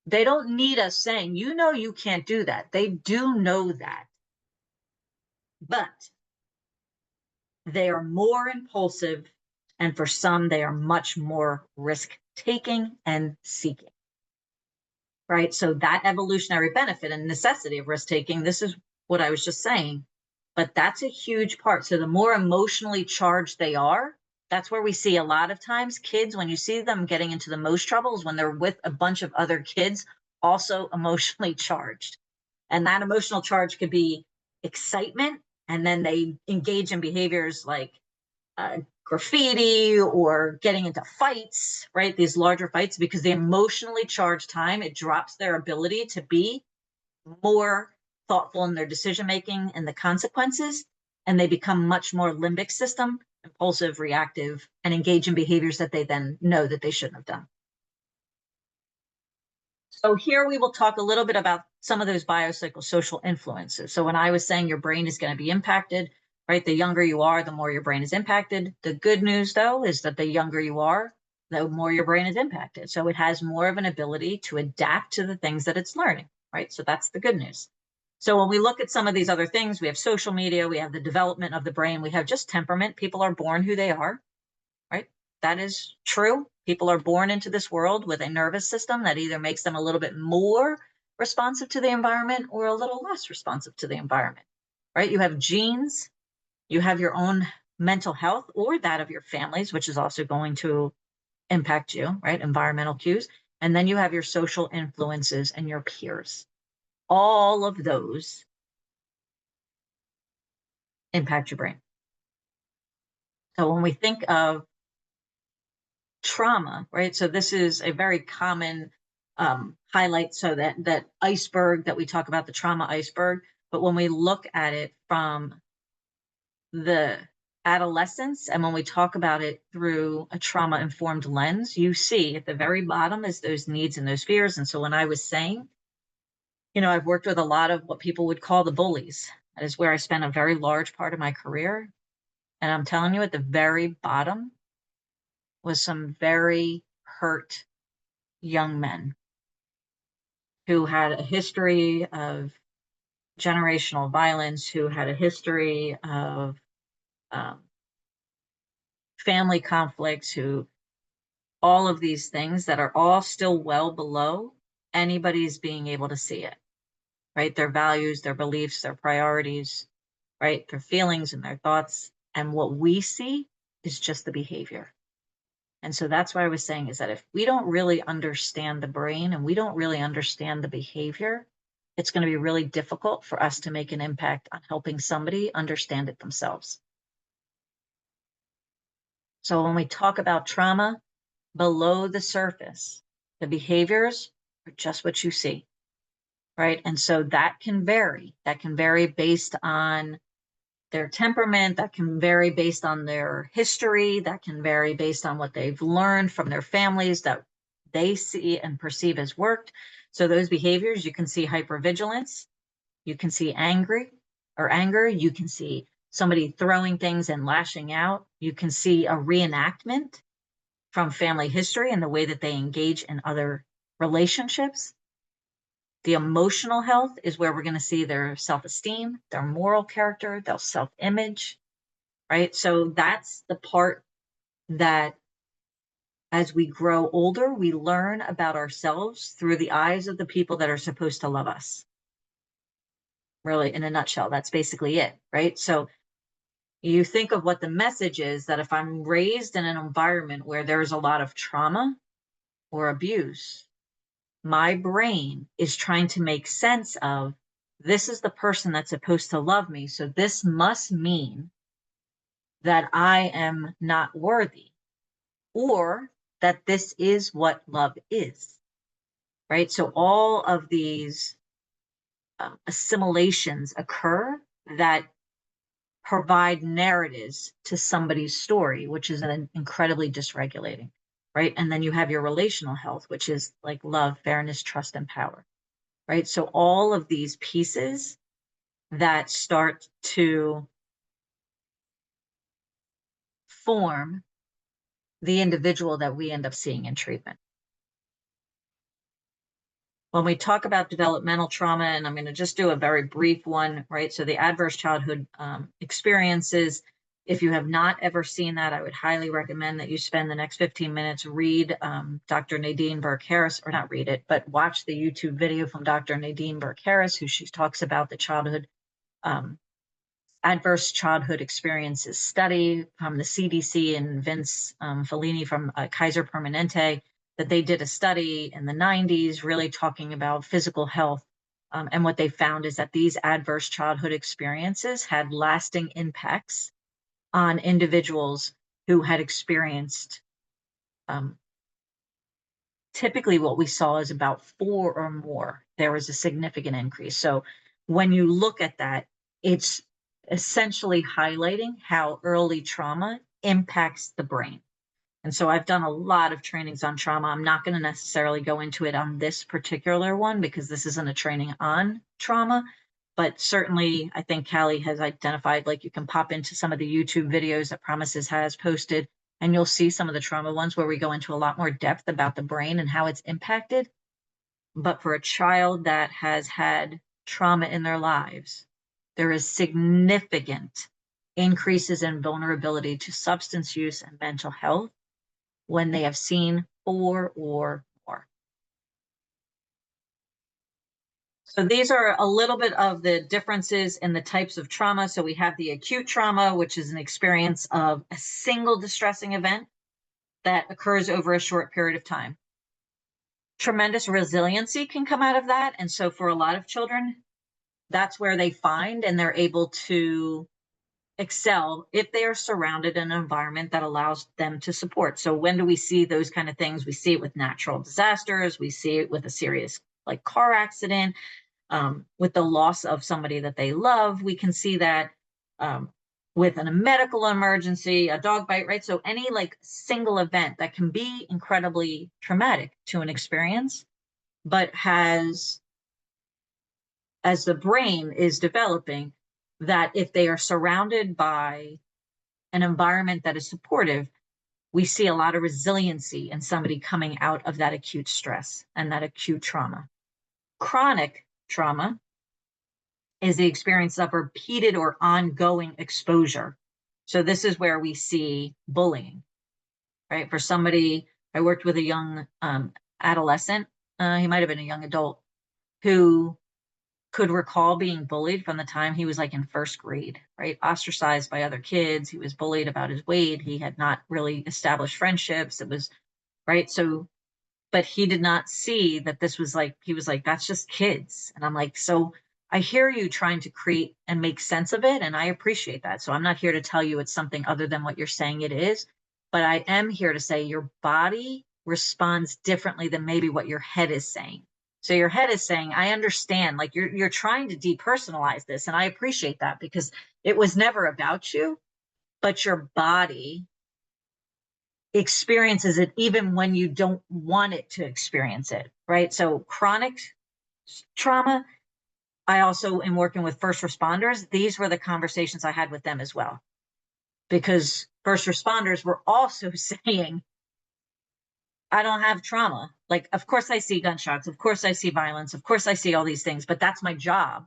They don't need us saying, you can't do that. They do know that. But they are more impulsive. And for some, they are much more risk taking and seeking. Right. So that evolutionary benefit and necessity of risk taking, this is what I was just saying. But that's a huge part. So the more emotionally charged they are, that's where we see a lot of times kids, when you see them getting into the most troubles, when they're with a bunch of other kids, also emotionally charged. And that emotional charge could be excitement. And then they engage in behaviors like graffiti or getting into fights, right? These larger fights, because the emotionally charged time, it drops their ability to be more thoughtful in their decision making and the consequences. And they become much more limbic system, impulsive, reactive, and engage in behaviors that they then know that they shouldn't have done. So here we will talk a little bit about some of those biopsychosocial influences. So when I was saying your brain is going to be impacted, right? The younger you are, the more your brain is impacted. The good news, though, is that the younger you are, the more your brain is impacted. So it has more of an ability to adapt to the things that it's learning, right? So that's the good news. So when we look at some of these other things, we have social media, we have the development of the brain, we have just temperament. People are born who they are, right? That is true. People are born into this world with a nervous system that either makes them a little bit more responsive to the environment or a little less responsive to the environment, right? You have genes, you have your own mental health or that of your families, which is also going to impact you, right? Environmental cues. And then you have your social influences and your peers. All of those impact your brain. So when we think of trauma, right? So this is a very common highlight. So that iceberg that we talk about, the trauma iceberg, but when we look at it from the adolescence and when we talk about it through a trauma informed lens, you see at the very bottom is those needs and those fears. And so when I was saying, I've worked with a lot of what people would call the bullies. That is where I spent a very large part of my career. And I'm telling you, at the very bottom was some very hurt young men who had a history of generational violence, who had a history of um, family conflicts, who all of these things that are all still well below anybody's being able to see it, right? Their values, their beliefs, their priorities, right? Their feelings and their thoughts. And what we see is just the behavior. And so that's what I was saying is that if we don't really understand the brain and we don't really understand the behavior, it's going to be really difficult for us to make an impact on helping somebody understand it themselves. So when we talk about trauma, below the surface, the behaviors are just what you see, right? And so that can vary. That can vary based on their temperament, that can vary based on their history, that can vary based on what they've learned from their families that they see and perceive as worked. So those behaviors, you can see hypervigilance, you can see anger, you can see somebody throwing things and lashing out, you can see a reenactment from family history and the way that they engage in other relationships. The emotional health is where we're going to see their self-esteem, their moral character, their self-image, right? So that's the part that as we grow older, we learn about ourselves through the eyes of the people that are supposed to love us. Really, in a nutshell, that's basically it, right? So you think of what the message is, that if I'm raised in an environment where there's a lot of trauma or abuse, my brain is trying to make sense of, this is the person that's supposed to love me. So this must mean that I am not worthy, or that this is what love is, right? So all of these assimilations occur that provide narratives to somebody's story, which is an incredibly dysregulating, right? And then you have your relational health, which is like love, fairness, trust, and power, right? So all of these pieces that start to form the individual that we end up seeing in treatment. When we talk about developmental trauma, and I'm going to just do a very brief one, right? So the adverse childhood experiences, if you have not ever seen that, I would highly recommend that you spend the next 15 minutes, read Dr. Nadine Burke-Harris, or not read it, but watch the YouTube video from Dr. Nadine Burke-Harris, who she talks about the childhood adverse childhood experiences study from the CDC, and Vince Fellini from Kaiser Permanente, that they did a study in the 90s really talking about physical health. And what they found is that these adverse childhood experiences had lasting impacts on individuals who had experienced, typically what we saw is about 4 or more. There was a significant increase. So when you look at that, it's essentially highlighting how early trauma impacts the brain. And so I've done a lot of trainings on trauma. I'm not going to necessarily go into it on this particular one because this isn't a training on trauma, but certainly I think Callie has identified, like, you can pop into some of the YouTube videos that Promises has posted, and you'll see some of the trauma ones where we go into a lot more depth about the brain and how it's impacted. But for a child that has had trauma in their lives, there is significant increases in vulnerability to substance use and mental health when they have seen 4 or more. So these are a little bit of the differences in the types of trauma. So we have the acute trauma, which is an experience of a single distressing event that occurs over a short period of time. Tremendous resiliency can come out of that. And so for a lot of children, that's where they find and they're able to excel if they are surrounded in an environment that allows them to support. So when do we see those kind of things? We see it with natural disasters. We see it with a serious, like, car accident, with the loss of somebody that they love. We can see that with a medical emergency, a dog bite, right? So any like single event that can be incredibly traumatic to an experience, but has, as the brain is developing, that if they are surrounded by an environment that is supportive, we see a lot of resiliency in somebody coming out of that acute stress and that acute trauma. Chronic trauma is the experience of repeated or ongoing exposure. So this is where we see bullying, right? For somebody, I worked with a young adolescent, he might have been a young adult, who could recall being bullied from the time he was like in first grade, right? Ostracized by other kids. He was bullied about his weight. He had not really established friendships. It was, right? So, but he did not see that this was like, he was like, that's just kids. And I'm like, so I hear you trying to create and make sense of it. And I appreciate that. So I'm not here to tell you it's something other than what you're saying it is, but I am here to say your body responds differently than maybe what your head is saying. So your head is saying, I understand, like you're trying to depersonalize this. And I appreciate that because it was never about you, but your body experiences it even when you don't want it to experience it, right? So chronic trauma, I also am working with first responders. These were the conversations I had with them as well, because first responders were also saying, I don't have trauma. Like, of course I see gunshots. Of course I see violence. Of course I see all these things, but that's my job.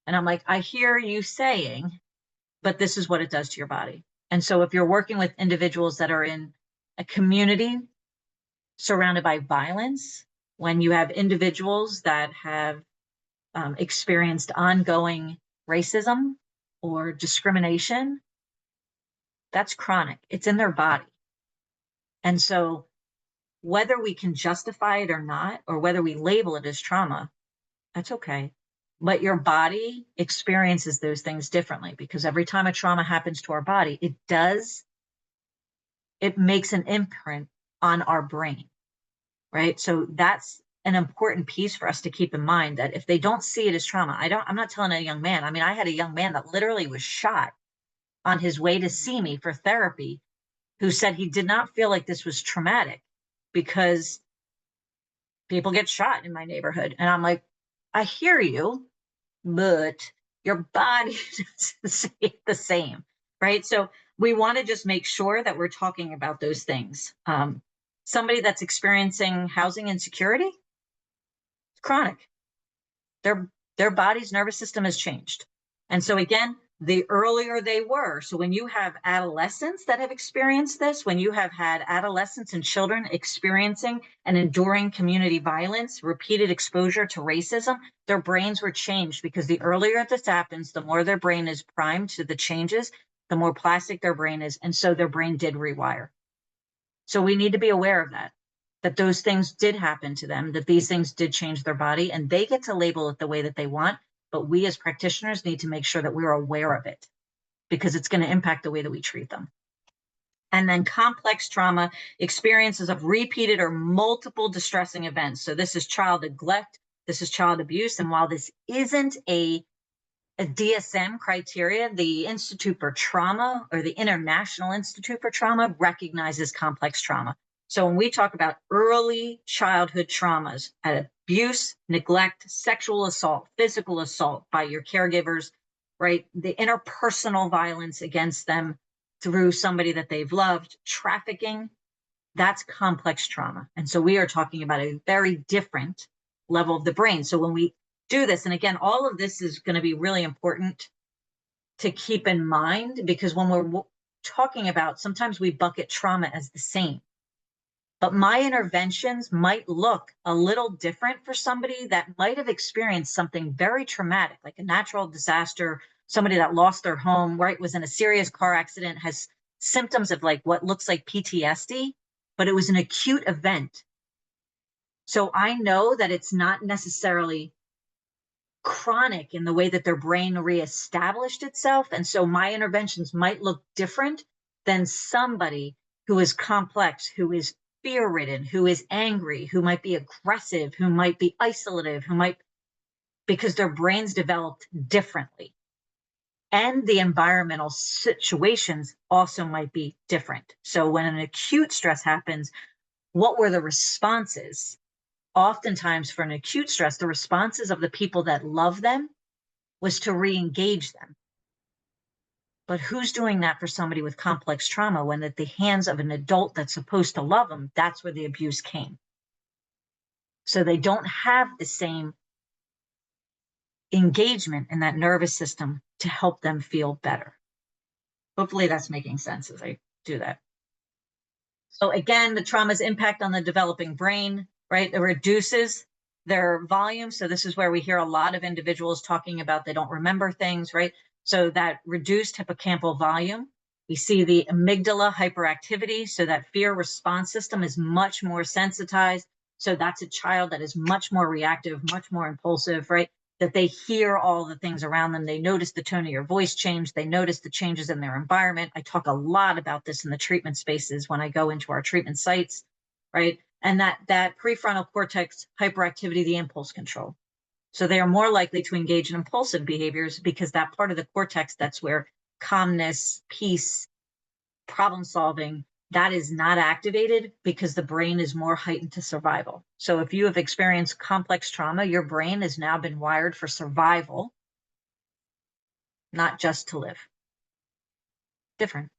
And I'm like, I hear you saying, but this is what it does to your body. And so if you're working with individuals that are in a community surrounded by violence, when you have individuals that have experienced ongoing racism or discrimination, that's chronic. It's in their body. And so whether we can justify it or not, or whether we label it as trauma, that's okay. But your body experiences those things differently, because every time a trauma happens to our body, it makes an imprint on our brain, right? So that's an important piece for us to keep in mind, that if they don't see it as trauma, I'm not telling a young man. I mean, I had a young man that literally was shot on his way to see me for therapy, who said he did not feel like this was traumatic because people get shot in my neighborhood. And I'm like, I hear you, but your body doesn't say it the same, right? So we want to just make sure that we're talking about those things. Somebody that's experiencing housing insecurity, chronic. Their body's nervous system has changed. And so again, the earlier they were. So when you have adolescents that have experienced this, when you have had adolescents and children experiencing and enduring community violence, repeated exposure to racism, their brains were changed, because the earlier this happens, the more their brain is primed to the changes, the more plastic their brain is. And so their brain did rewire. So we need to be aware of that, that those things did happen to them, that these things did change their body, and they get to label it the way that they want. But we as practitioners need to make sure that we're aware of it, because it's going to impact the way that we treat them. And then complex trauma, experiences of repeated or multiple distressing events. So this is child neglect, this is child abuse. And while this isn't a DSM criteria, the Institute for Trauma, or the International Institute for Trauma, recognizes complex trauma. So when we talk about early childhood traumas, abuse, neglect, sexual assault, physical assault by your caregivers, right? The interpersonal violence against them through somebody that they've loved, trafficking, that's complex trauma. And so we are talking about a very different level of the brain. So when we do this, and again, all of this is going to be really important to keep in mind, because when we're talking about, sometimes we bucket trauma as the same. But my interventions might look a little different for somebody that might have experienced something very traumatic, like a natural disaster, somebody that lost their home, right, was in a serious car accident, has symptoms of like what looks like PTSD, but it was an acute event. So I know that it's not necessarily chronic in the way that their brain reestablished itself. And so my interventions might look different than somebody who is complex, who is fear ridden, who is angry, who might be aggressive, who might be isolative, because their brains developed differently. And the environmental situations also might be different. So when an acute stress happens, what were the responses? Oftentimes for an acute stress, the responses of the people that love them was to re-engage them. But who's doing that for somebody with complex trauma, when at the hands of an adult that's supposed to love them, that's where the abuse came. So they don't have the same engagement in that nervous system to help them feel better. Hopefully that's making sense as I do that. So again, the trauma's impact on the developing brain, right? It reduces their volume. So this is where we hear a lot of individuals talking about they don't remember things, right? So that reduced hippocampal volume. We see the amygdala hyperactivity. So that fear response system is much more sensitized. So that's a child that is much more reactive, much more impulsive, right? That they hear all the things around them. They notice the tone of your voice change. They notice the changes in their environment. I talk a lot about this in the treatment spaces when I go into our treatment sites, right? And that prefrontal cortex hyperactivity, the impulse control. So they are more likely to engage in impulsive behaviors, because that part of the cortex, that's where calmness, peace, problem solving, that is not activated, because the brain is more heightened to survival. So if you have experienced complex trauma, your brain has now been wired for survival, not just to live. Different.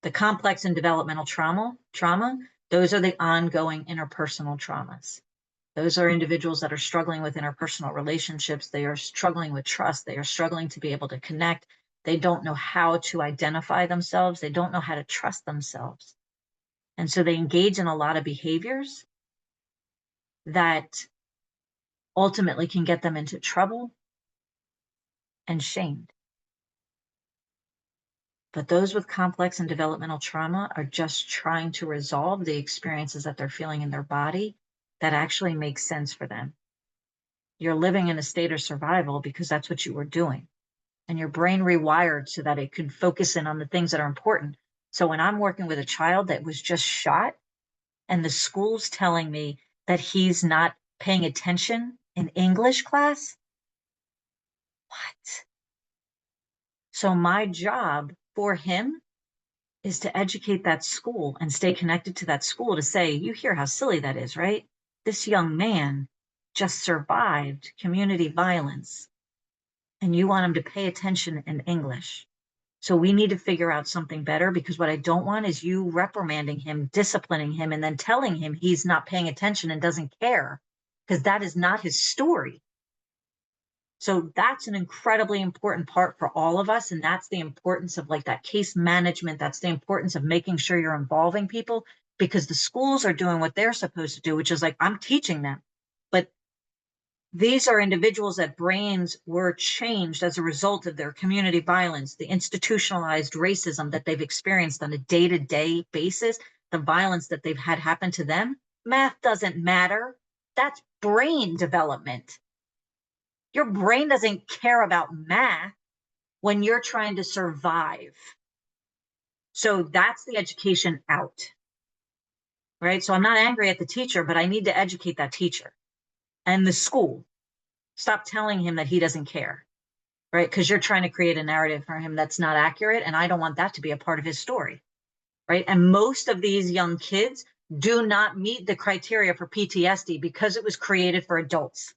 The complex and developmental trauma, those are the ongoing interpersonal traumas. Those are individuals that are struggling with interpersonal relationships. They are struggling with trust. They are struggling to be able to connect. They don't know how to identify themselves. They don't know how to trust themselves. And so they engage in a lot of behaviors that ultimately can get them into trouble and shamed. But those with complex and developmental trauma are just trying to resolve the experiences that they're feeling in their body that actually make sense for them. You're living in a state of survival because that's what you were doing. And your brain rewired so that it could focus in on the things that are important. So when I'm working with a child that was just shot and the school's telling me that he's not paying attention in English class, what? So my job for him is to educate that school and stay connected to that school to say, you hear how silly that is, right? This young man just survived community violence and you want him to pay attention in English. So we need to figure out something better, because what I don't want is you reprimanding him, disciplining him, and then telling him he's not paying attention and doesn't care, because that is not his story. So that's an incredibly important part for all of us. And that's the importance of like that case management. That's the importance of making sure you're involving people, because the schools are doing what they're supposed to do, which is like, I'm teaching them. But these are individuals that brains were changed as a result of their community violence, the institutionalized racism that they've experienced on a day-to-day basis, the violence that they've had happen to them. Math doesn't matter. That's brain development. Your brain doesn't care about math when you're trying to survive. So that's the education out, right? So I'm not angry at the teacher, but I need to educate that teacher and the school. Stop telling him that he doesn't care, right? Because you're trying to create a narrative for him that's not accurate. And I don't want that to be a part of his story, right? And most of these young kids do not meet the criteria for PTSD because it was created for adults.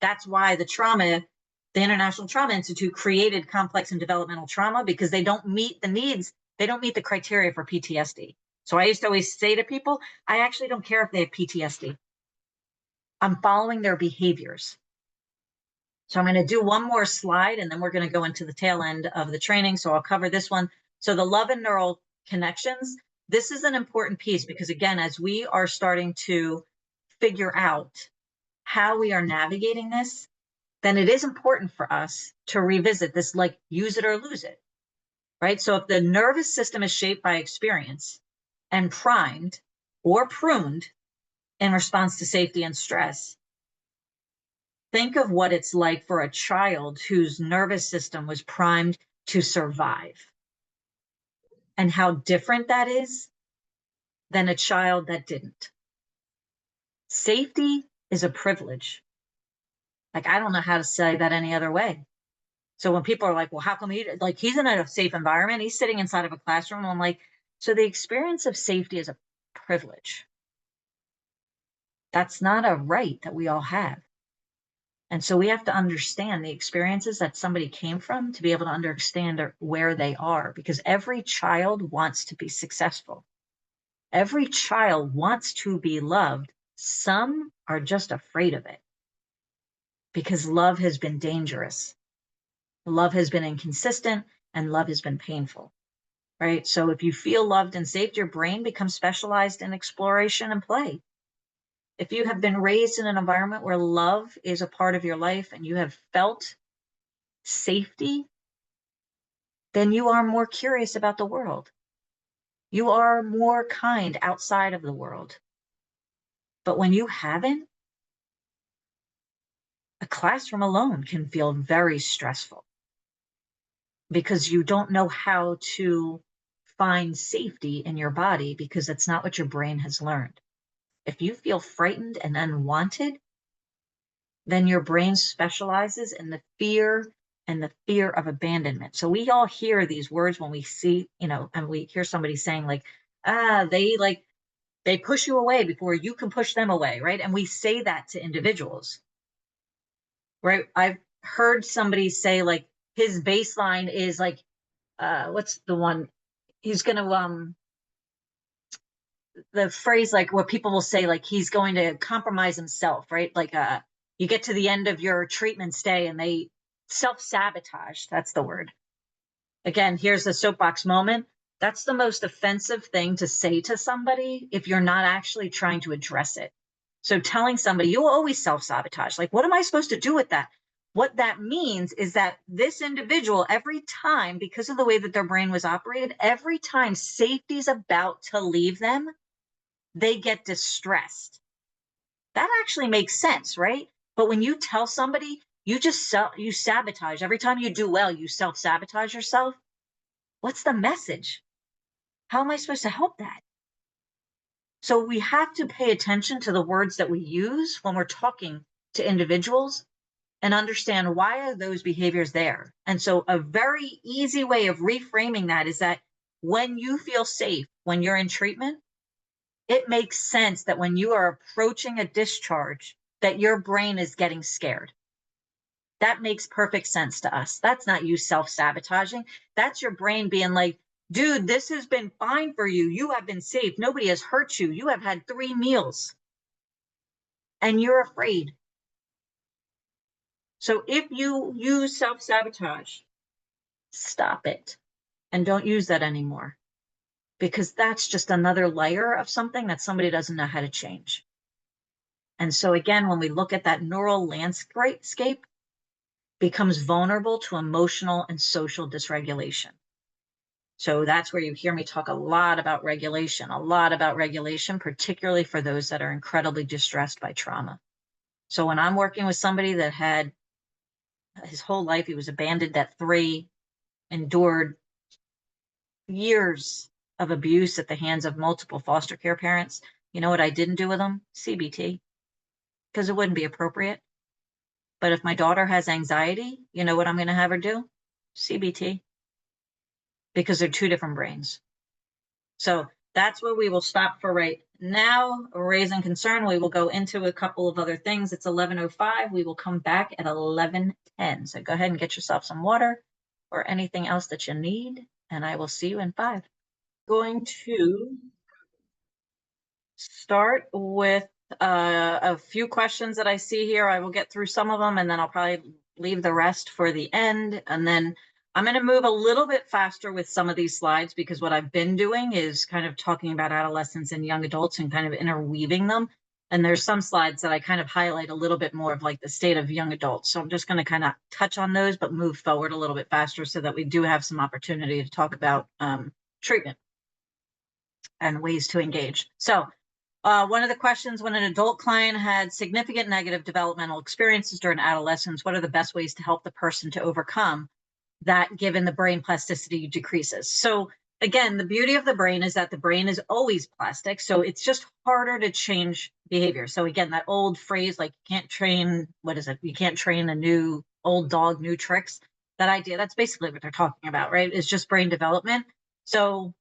That's why the International Trauma Institute created complex and developmental trauma, because they don't meet the needs. They don't meet the criteria for PTSD. So I used to always say to people, I actually don't care if they have PTSD. I'm following their behaviors. So I'm going to do one more slide and then we're going to go into the tail end of the training. So I'll cover this one. So the love and neural connections, this is an important piece, because again, as we are starting to figure out how we are navigating this, then it is important for us to revisit this, like use it or lose it, right? So if the nervous system is shaped by experience and primed or pruned in response to safety and stress, think of what it's like for a child whose nervous system was primed to survive, and how different that is than a child that didn't. Safety is a privilege. Like, I don't know how to say that any other way. So when people are like, well, how come he's in a safe environment, he's sitting inside of a classroom, I'm like, so the experience of safety is a privilege. That's not a right that we all have. And so we have to understand the experiences that somebody came from to be able to understand where they are, because every child wants to be successful. Every child wants to be loved. Some are just afraid of it because love has been dangerous. Love has been inconsistent and love has been painful, right? So if you feel loved and safe, your brain becomes specialized in exploration and play. If you have been raised in an environment where love is a part of your life and you have felt safety, then you are more curious about the world. You are more kind outside of the world. But when you haven't, a classroom alone can feel very stressful because you don't know how to find safety in your body, because that's not what your brain has learned. If you feel frightened and unwanted, then your brain specializes in the fear and the fear of abandonment. So we all hear these words when we see, and we hear somebody saying like, they push you away before you can push them away, right? And we say that to individuals, right? I've heard somebody say like his baseline is like, what's the one? He's going to, the phrase like what people will say, like he's going to compromise himself, right? Like you get to the end of your treatment stay and they self-sabotage. That's the word. Again, here's the soapbox moment. That's the most offensive thing to say to somebody if you're not actually trying to address it. So telling somebody, you always self-sabotage, like, what am I supposed to do with that? What that means is that this individual, every time, because of the way that their brain was operated, every time safety's about to leave them, they get distressed. That actually makes sense, right? But when you tell somebody, you sabotage. Every time you do well, you self-sabotage yourself. What's the message? How am I supposed to help that? So we have to pay attention to the words that we use when we're talking to individuals and understand why are those behaviors there. And so a very easy way of reframing that is that when you feel safe, when you're in treatment, it makes sense that when you are approaching a discharge, that your brain is getting scared. That makes perfect sense to us. That's not you self-sabotaging. That's your brain being like, dude, this has been fine for you. You have been safe. Nobody has hurt you. You have had 3 meals and you're afraid. So if you use self-sabotage, stop it and don't use that anymore, because that's just another layer of something that somebody doesn't know how to change. And so again, when we look at that neural landscape, becomes vulnerable to emotional and social dysregulation. So that's where you hear me talk a lot about regulation, particularly for those that are incredibly distressed by trauma. So when I'm working with somebody that had his whole life, he was abandoned at 3, endured years of abuse at the hands of multiple foster care parents, you know what I didn't do with him? CBT, because it wouldn't be appropriate. But if my daughter has anxiety, you know what I'm going to have her do? CBT, because they're 2 different brains. So that's where we will stop for right now. Raising concern, we will go into a couple of other things. It's 11:05. We will come back at 11:10. So go ahead and get yourself some water or anything else that you need, and I will see you in 5. Going to start with a few questions that I see here. I will get through some of them, and then I'll probably leave the rest for the end. And then I'm going to move a little bit faster with some of these slides, because what I've been doing is kind of talking about adolescents and young adults and kind of interweaving them. And there's some slides that I kind of highlight a little bit more of like the state of young adults. So I'm just going to kind of touch on those, but move forward a little bit faster so that we do have some opportunity to talk about treatment and ways to engage. So one of the questions: when an adult client had significant negative developmental experiences during adolescence, what are the best ways to help the person to overcome that, given the brain plasticity decreases? So again, the beauty of the brain is that the brain is always plastic. So it's just harder to change behavior. So again, that old phrase, like, you can't train, what is it? You can't train a new old dog, new tricks. That idea, that's basically what they're talking about, right? It's just brain development. So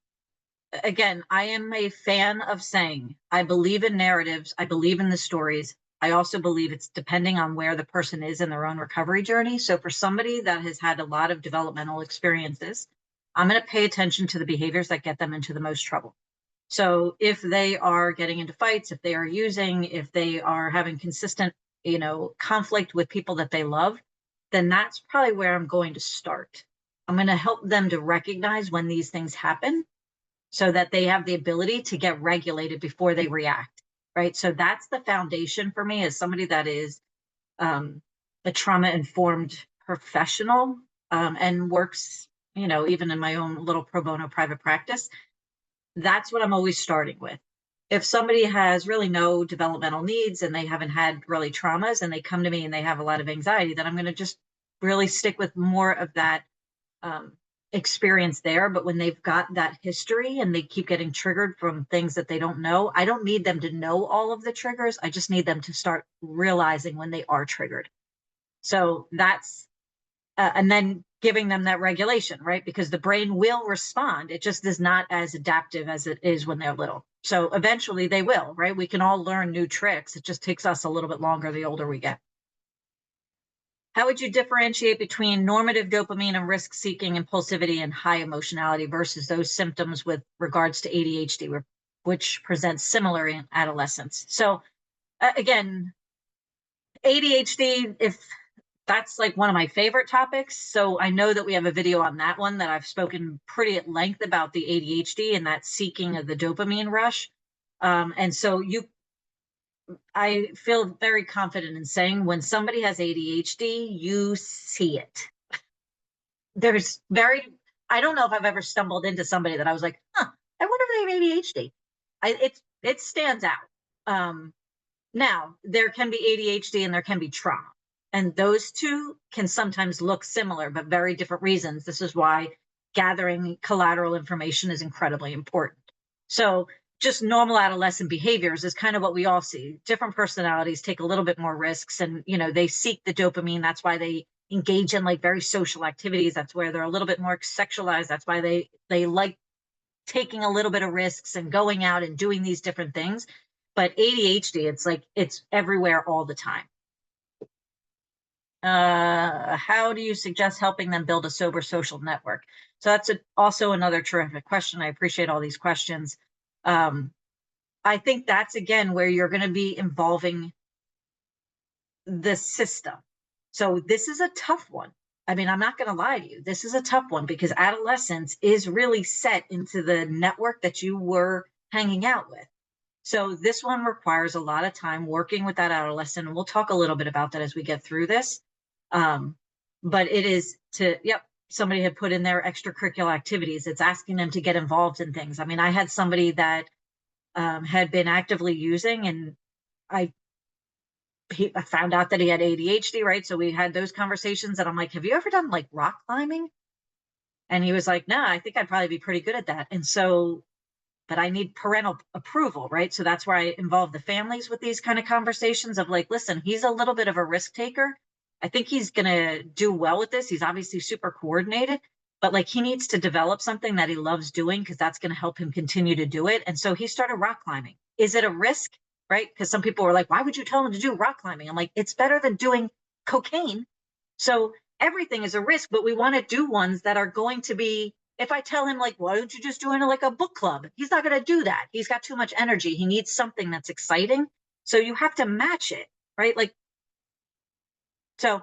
again, I am a fan of saying, I believe in narratives. I believe in the stories. I also believe it's depending on where the person is in their own recovery journey. So for somebody that has had a lot of developmental experiences, I'm going to pay attention to the behaviors that get them into the most trouble. So if they are getting into fights, if they are using, if they are having consistent, conflict with people that they love, then that's probably where I'm going to start. I'm going to help them to recognize when these things happen, so that they have the ability to get regulated before they react, right? So that's the foundation for me, as somebody that is a trauma-informed professional and works, even in my own little pro bono private practice. That's what I'm always starting with. If somebody has really no developmental needs and they haven't had really traumas and they come to me and they have a lot of anxiety, then I'm going to just really stick with more of that experience there. But when they've got that history and they keep getting triggered from things that they don't know, I don't need them to know all of the triggers. I just need them to start realizing when they are triggered. So that's and then giving them that regulation, right? Because the brain will respond. It just is not as adaptive as it is when they're little. So eventually they will, right? We can all learn new tricks. It just takes us a little bit longer the older we get. How would you differentiate between normative dopamine and risk-seeking impulsivity and high emotionality versus those symptoms with regards to ADHD, which presents similar in adolescents? So again, ADHD, if that's like one of my favorite topics. So I know that we have a video on that one that I've spoken pretty at length about the ADHD and that seeking of the dopamine rush. And so I feel very confident in saying when somebody has ADHD, you see it. There's I don't know if I've ever stumbled into somebody that I was like, huh, I wonder if they have ADHD. It stands out. Um, Now, there can be ADHD and there can be trauma. And those two can sometimes look similar, but very different reasons. This is why gathering collateral information is incredibly important. So, just normal adolescent behaviors is kind of what we all see. Different personalities take a little bit more risks and, they seek the dopamine. That's why they engage in like very social activities. That's where they're a little bit more sexualized. That's why they like taking a little bit of risks and going out and doing these different things. But ADHD, it's like it's everywhere all the time. How do you suggest helping them build a sober social network? So that's also another terrific question. I appreciate all these questions. I think that's again where you're going to be involving the system. So this is a tough one. I mean, I'm not going to lie to you. This is a tough one because adolescence is really set into the network that you were hanging out with. So this one requires a lot of time working with that adolescent. And we'll talk a little bit about that as we get through this. But it is somebody had put in their extracurricular activities. It's asking them to get involved in things. I mean, I had somebody that had been actively using and I found out that he had ADHD, right? So we had those conversations and I'm like, have you ever done like rock climbing? And he was like, no, I think I'd probably be pretty good at that. And so, but I need parental approval, right? So that's where I involve the families with these kind of conversations of like, listen, he's a little bit of a risk taker. I think he's going to do well with this. He's obviously super coordinated, but like he needs to develop something that he loves doing because that's going to help him continue to do it. And so he started rock climbing. Is it a risk? Right? Because some people were like, why would you tell him to do rock climbing? I'm like, it's better than doing cocaine. So everything is a risk, but we want to do ones that are going to be, if I tell him like, why don't you just join like a book club? He's not going to do that. He's got too much energy. He needs something that's exciting. So you have to match it, right? Like, so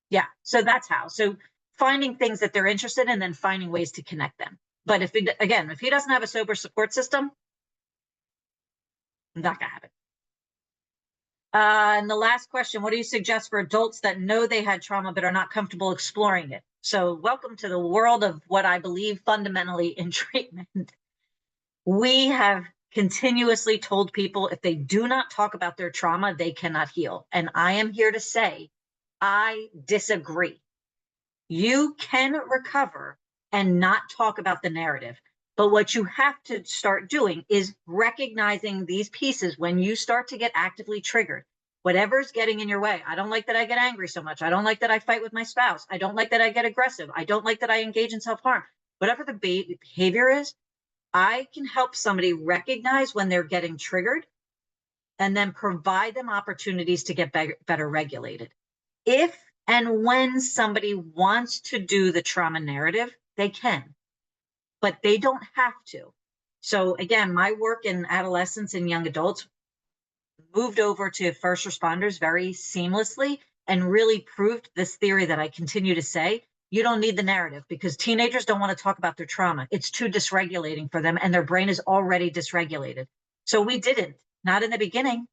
yeah, so that's how. So finding things that they're interested in and then finding ways to connect them. But if he doesn't have a sober support system, not gonna happen. And the last question, what do you suggest for adults that know they had trauma but are not comfortable exploring it? So welcome to the world of what I believe fundamentally in treatment. We have continuously told people if they do not talk about their trauma, they cannot heal. And I am here to say, I disagree. You can recover and not talk about the narrative. But what you have to start doing is recognizing these pieces when you start to get actively triggered. Whatever's getting in your way. I don't like that I get angry so much. I don't like that I fight with my spouse. I don't like that I get aggressive. I don't like that I engage in self-harm. Whatever the behavior is, I can help somebody recognize when they're getting triggered and then provide them opportunities to get better regulated. If and when somebody wants to do the trauma narrative, they can, but they don't have to. So again, my work in adolescents and young adults moved over to first responders very seamlessly and really proved this theory that I continue to say. You don't need the narrative because teenagers don't want to talk about their trauma. It's too dysregulating for them and their brain is already dysregulated. So we didn't, not in the beginning.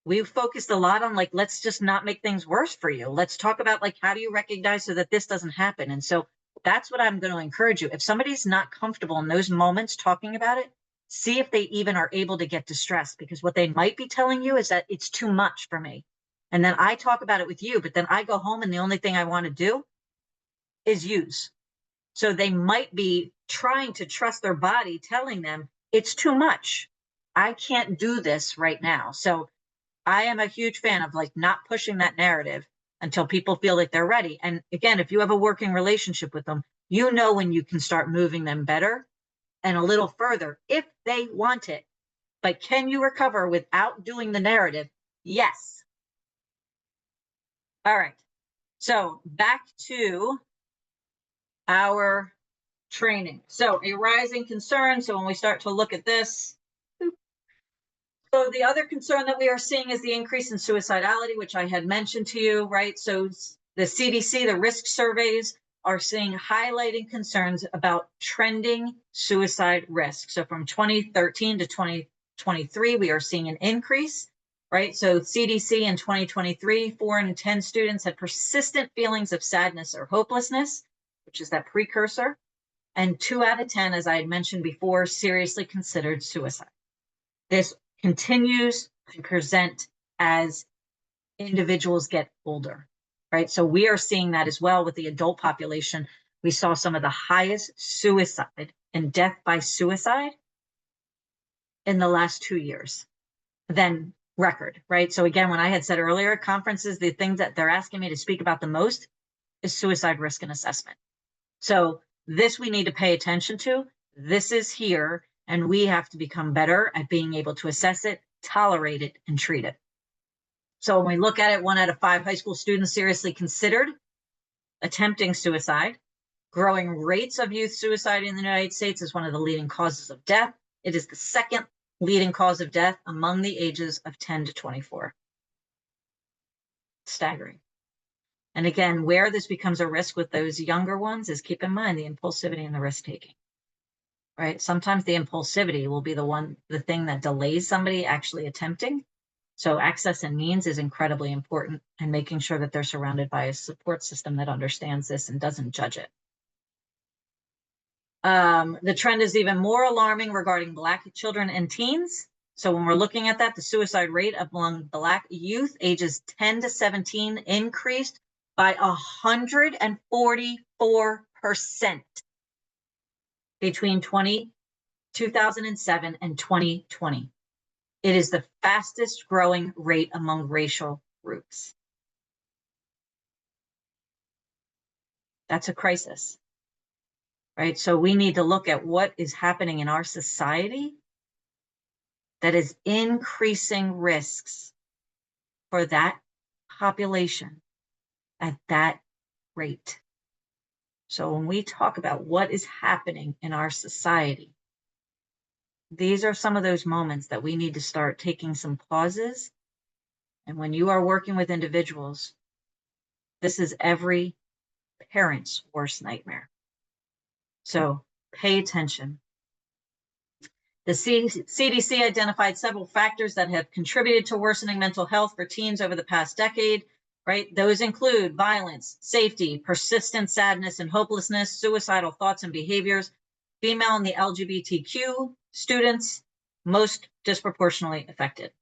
We focused a lot on like, let's just not make things worse for you. Let's talk about like, how do you recognize so that this doesn't happen? And so that's what I'm going to encourage you. If somebody's not comfortable in those moments talking about it, see if they even are able to get distressed because what they might be telling you is that it's too much for me. And then I talk about it with you, but then I go home and the only thing I want to do is use. So they might be trying to trust their body, telling them it's too much. I can't do this right now. So I am a huge fan of like not pushing that narrative until people feel like they're ready. And again, if you have a working relationship with them, you know when you can start moving them better and a little further if they want it. But can you recover without doing the narrative? Yes. All right. So back to our training. So a rising concern. So when we start to look at this, so the other concern that we are seeing is the increase in suicidality, which I had mentioned to you, right? So The CDC, the risk surveys are seeing highlighting concerns about trending suicide risk. So from 2013 to 2023, we are seeing an increase, right? So CDC in 2023, 4 in 10 students had persistent feelings of sadness or hopelessness, which is that precursor. And 2 out of 10, as I had mentioned before, seriously considered suicide. This continues to present as individuals get older, right? So we are seeing that as well with the adult population. We saw some of the highest suicide and death by suicide in the last 2 years than record, right? So again, when I had said earlier, conferences, the thing that they're asking me to speak about the most is suicide risk and assessment. So this we need to pay attention to. This is here, and we have to become better at being able to assess it, tolerate it, and treat it. So when we look at it, 1 out of 5 high school students seriously considered attempting suicide. Growing rates of youth suicide in the United States is one of the leading causes of death. It is the second leading cause of death among the ages of 10 to 24. Staggering. And again, where this becomes a risk with those younger ones is, keep in mind, the impulsivity and the risk taking, right? Sometimes the impulsivity will be the thing that delays somebody actually attempting. So access and means is incredibly important, and making sure that they're surrounded by a support system that understands this and doesn't judge it. The trend is even more alarming regarding Black children and teens. So when we're looking at that, the suicide rate among Black youth ages 10 to 17 increased by 144% between 2007 and 2020. It is the fastest growing rate among racial groups. That's a crisis, right? So we need to look at what is happening in our society that is increasing risks for that population at that rate. So when we talk about what is happening in our society, these are some of those moments that we need to start taking some pauses. And when you are working with individuals, this is every parent's worst nightmare. So pay attention. The CDC identified several factors that have contributed to worsening mental health for teens over the past decade, right? Those include violence, safety, persistent sadness and hopelessness, suicidal thoughts and behaviors, female and the LGBTQ students, most disproportionately affected.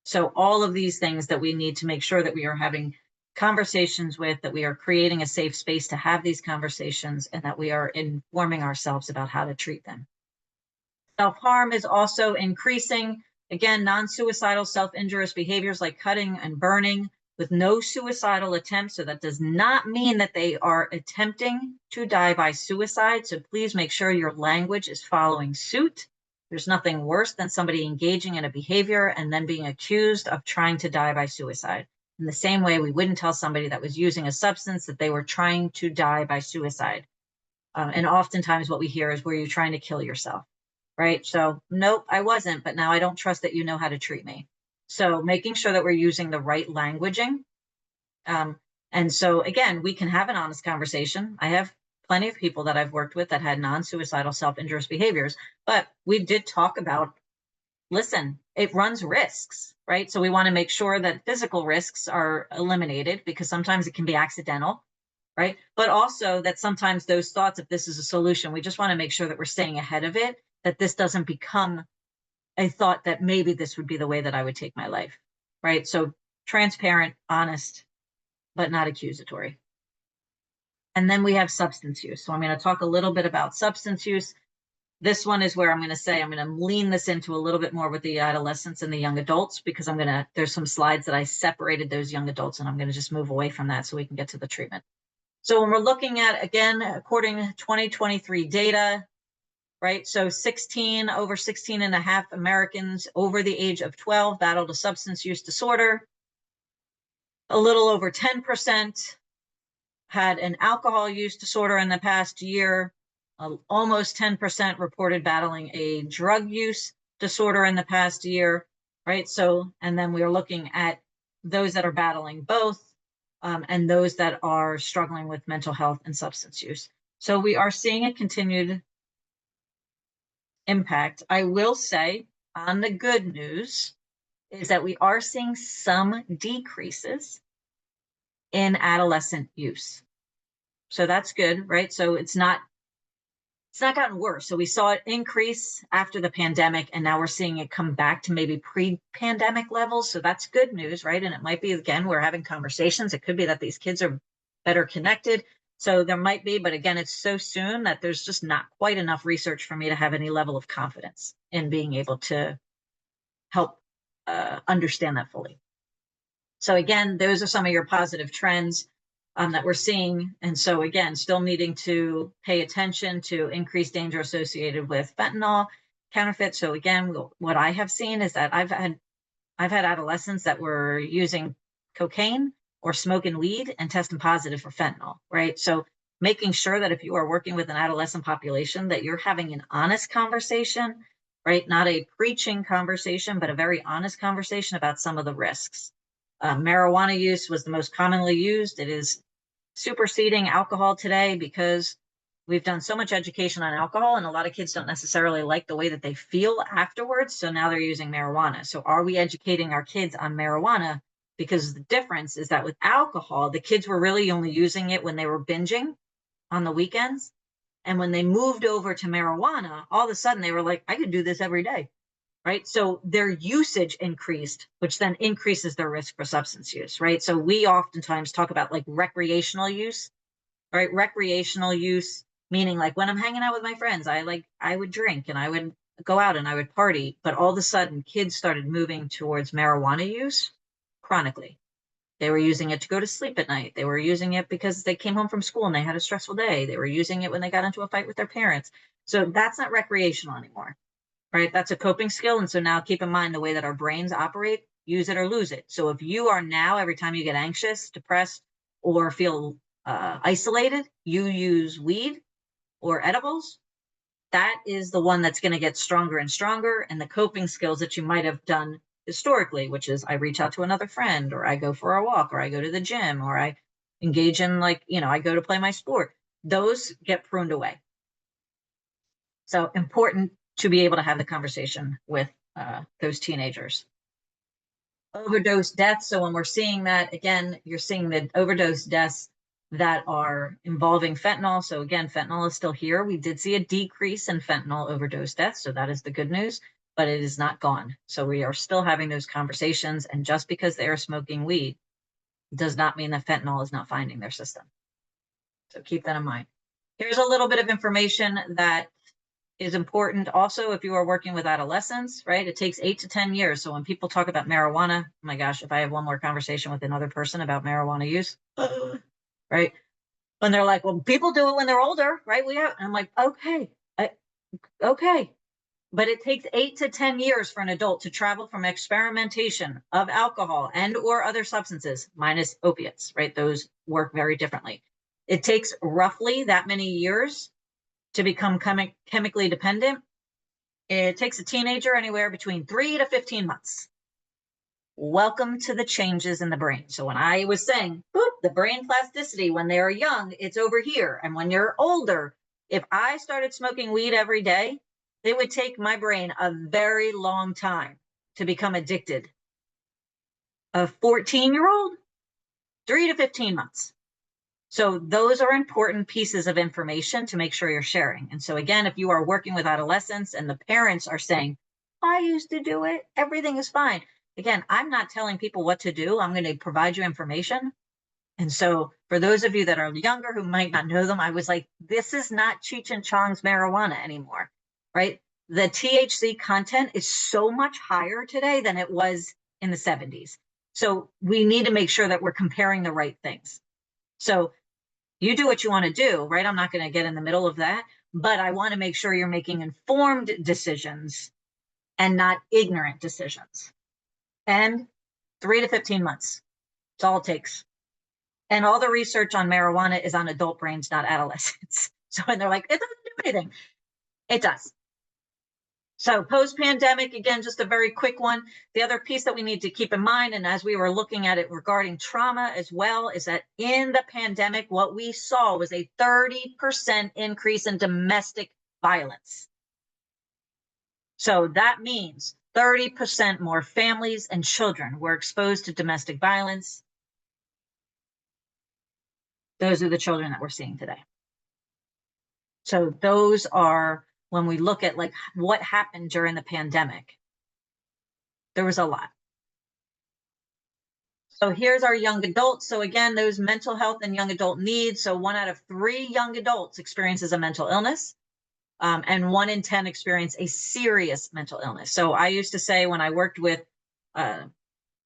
So all of these things that we need to make sure that we are having conversations with, that we are creating a safe space to have these conversations, and that we are informing ourselves about how to treat them. Self-harm is also increasing. Again, non-suicidal self-injurious behaviors like cutting and burning with no suicidal attempts. So that does not mean that they are attempting to die by suicide. So please make sure your language is following suit. There's nothing worse than somebody engaging in a behavior and then being accused of trying to die by suicide. In the same way, we wouldn't tell somebody that was using a substance that they were trying to die by suicide. And oftentimes what we hear is, were you trying to kill yourself? Right? So nope, I wasn't, but now I don't trust that you know how to treat me. So making sure that we're using the right languaging. And so again, we can have an honest conversation. I have plenty of people that I've worked with that had non-suicidal self-injurious behaviors, but we did talk about, listen, it runs risks, right? So we want to make sure that physical risks are eliminated, because sometimes it can be accidental, right? But also that sometimes those thoughts, if this is a solution, we just want to make sure that we're staying ahead of it, that this doesn't become a thought that maybe this would be the way that I would take my life, right? So transparent, honest, but not accusatory. And then we have substance use. So I'm going to talk a little bit about substance use. This one is where I'm going to say, I'm going to lean this into a little bit more with the adolescents and the young adults, because there's some slides that I separated those young adults, and I'm going to just move away from that so we can get to the treatment. So when we're looking at, again, according to 2023 data, right? So over 16 and a half Americans over the age of 12 battled a substance use disorder. A little over 10% had an alcohol use disorder in the past year. Almost 10% reported battling a drug use disorder in the past year, right? So, and then we are looking at those that are battling both. and those that are struggling with mental health and substance use. So we are seeing a continued impact. I will say on the good news is that we are seeing some decreases in adolescent use. So that's good, right? So it's not gotten worse. So we saw it increase after the pandemic, and now we're seeing it come back to maybe pre-pandemic levels. So that's good news, right? And it might be, again, we're having conversations. It could be that these kids are better connected. So there might be, but again, it's so soon that there's just not quite enough research for me to have any level of confidence in being able to help understand that fully. So again, those are some of your positive trends that we're seeing. And so again, still needing to pay attention to increased danger associated with fentanyl, counterfeit. So again, what I have seen is that I've had adolescents that were using cocaine or smoking weed and testing positive for fentanyl, right? So making sure that if you are working with an adolescent population, that you're having an honest conversation, right? Not a preaching conversation, but a very honest conversation about some of the risks. Marijuana use was the most commonly used. It is superseding alcohol today because we've done so much education on alcohol, and a lot of kids don't necessarily like the way that they feel afterwards. So now they're using marijuana. So are we educating our kids on marijuana? Because the difference is that with alcohol, the kids were really only using it when they were binging on the weekends. And when they moved over to marijuana, all of a sudden they were like, I could do this every day. Right. So their usage increased, which then increases their risk for substance use. Right. So we oftentimes talk about like recreational use, right? Recreational use, meaning like when I'm hanging out with my friends, I would drink and I would go out and I would party. But all of a sudden, kids started moving towards marijuana use chronically. They were using it to go to sleep at night. They were using it because they came home from school and they had a stressful day. They were using it when they got into a fight with their parents. So that's not recreational anymore, right? That's a coping skill. And so now keep in mind the way that our brains operate, use it or lose it. So if you are now, every time you get anxious, depressed, or feel isolated, you use weed or edibles, that is the one that's going to get stronger and stronger. And the coping skills that you might have done historically, which is I reach out to another friend, or I go for a walk, or I go to the gym, or I engage in I go to play my sport, those get pruned away. So important to be able to have the conversation with those teenagers. Overdose deaths. So when we're seeing that, again, you're seeing the overdose deaths that are involving fentanyl. So again, fentanyl is still here. We did see a decrease in fentanyl overdose deaths. So that is the good news, but it is not gone. So we are still having those conversations. And just because they are smoking weed does not mean that fentanyl is not finding their system. So keep that in mind. Here's a little bit of information that is important also if you are working with adolescents, right? It takes 8 to 10 years. So when people talk about marijuana, oh my gosh, if I have one more conversation with another person about marijuana use, right? When they're like, well, people do it when they're older, right? I'm like, okay, okay. But it takes 8 to 10 years for an adult to travel from experimentation of alcohol and or other substances, minus opiates, right? Those work very differently. It takes roughly that many years to become chemically dependent. It takes a teenager anywhere between 3 to 15 months. Welcome to the changes in the brain. So when I was saying, boop, the brain plasticity, when they're young, it's over here. And when you're older, if I started smoking weed every day, it would take my brain a very long time to become addicted. A 14-year-old, 3 to 15 months. So those are important pieces of information to make sure you're sharing. And so again, if you are working with adolescents and the parents are saying, I used to do it, everything is fine. Again, I'm not telling people what to do. I'm going to provide you information. And so for those of you that are younger who might not know them, I was like, this is not Cheech and Chong's marijuana anymore, right? The THC content is so much higher today than it was in the 70s. So we need to make sure that we're comparing the right things. So you do what you want to do, right? I'm not going to get in the middle of that, but I want to make sure you're making informed decisions and not ignorant decisions. And 3 to 15 months. It's all it takes. And all the research on marijuana is on adult brains, not adolescents. So when they're like, it doesn't do anything, it does. So post-pandemic, again, just a very quick one. The other piece that we need to keep in mind, and as we were looking at it regarding trauma as well, is that in the pandemic, what we saw was a 30% increase in domestic violence. So that means 30% more families and children were exposed to domestic violence. Those are the children that we're seeing today. So those are, when we look at like what happened during the pandemic, there was a lot. So here's our young adults. So again, those mental health and young adult needs. So 1 out of 3 young adults experiences a mental illness, and 1 in 10 experience a serious mental illness. So I used to say when I worked with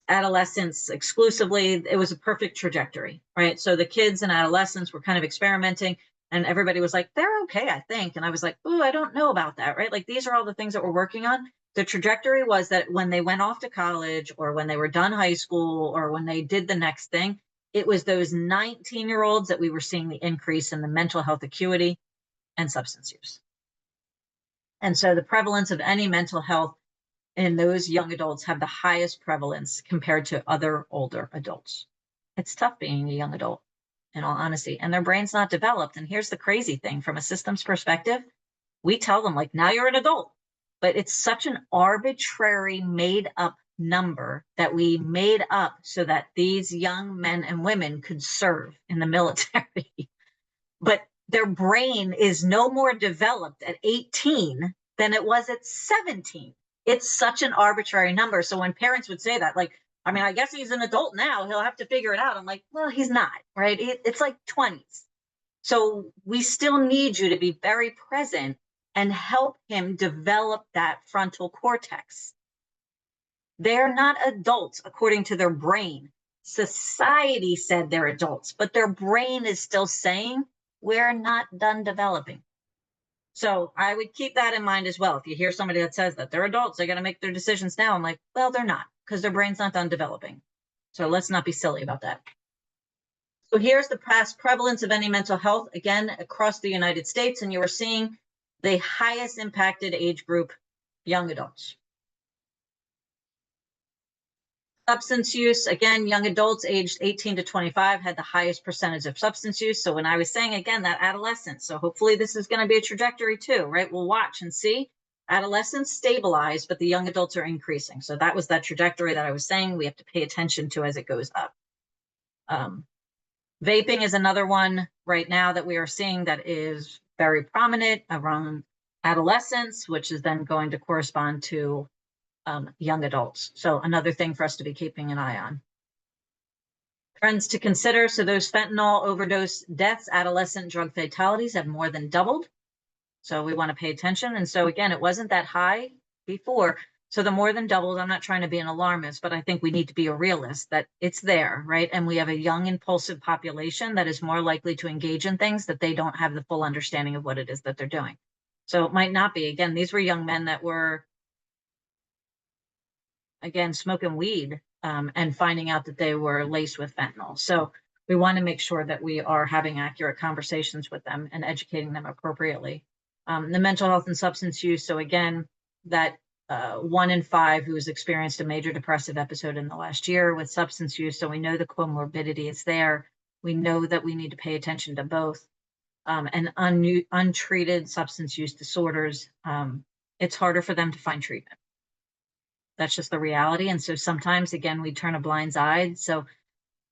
adolescents exclusively, it was a perfect trajectory, right? So the kids and adolescents were kind of experimenting, and everybody was like, they're okay, I think. And I was like, oh, I don't know about that, right? Like these are all the things that we're working on. The trajectory was that when they went off to college, or when they were done high school, or when they did the next thing, it was those 19-year-olds that we were seeing the increase in the mental health acuity and substance use. And so the prevalence of any mental health in those young adults have the highest prevalence compared to other older adults. It's tough being a young adult, in all honesty, and their brain's not developed. And here's the crazy thing, from a systems perspective, we tell them like, now you're an adult, but it's such an arbitrary made up number that we made up so that these young men and women could serve in the military. But their brain is no more developed at 18 than it was at 17. It's such an arbitrary number. So when parents would say that, like, I mean, I guess he's an adult now, he'll have to figure it out. I'm like, well, he's not, right? It's like 20s. So we still need you to be very present and help him develop that frontal cortex. They're not adults according to their brain. Society said they're adults, but their brain is still saying, we're not done developing. So I would keep that in mind as well. If you hear somebody that says that they're adults, they're going to make their decisions now, I'm like, well, they're not, because their brain's not done developing. So let's not be silly about that. So here's the past prevalence of any mental health, again, across the United States. And you are seeing the highest impacted age group, young adults. Substance use, again, young adults aged 18 to 25 had the highest percentage of substance use. So when I was saying, again, that adolescence, so hopefully this is going to be a trajectory too, right? We'll watch and see. Adolescents stabilize, but the young adults are increasing. So that was that trajectory that I was saying we have to pay attention to as it goes up. Vaping is another one right now that we are seeing that is very prominent around adolescents, which is then going to correspond to young adults. So another thing for us to be keeping an eye on. Trends to consider. So those fentanyl overdose deaths, adolescent drug fatalities have more than doubled. So we want to pay attention. And so again, it wasn't that high before. So the more than doubled, I'm not trying to be an alarmist, but I think we need to be a realist that it's there, right? And we have a young, impulsive population that is more likely to engage in things that they don't have the full understanding of what it is that they're doing. So it might not be. Again, these were young men that were, again, smoking weed and finding out that they were laced with fentanyl. So we want to make sure that we are having accurate conversations with them and educating them appropriately. The mental health and substance use. So again, that 1 in 5 who has experienced a major depressive episode in the last year with substance use. So we know the comorbidity is there. We know that we need to pay attention to both. And untreated substance use disorders, it's harder for them to find treatment. That's just the reality. And so sometimes, again, we turn a blind eye. So,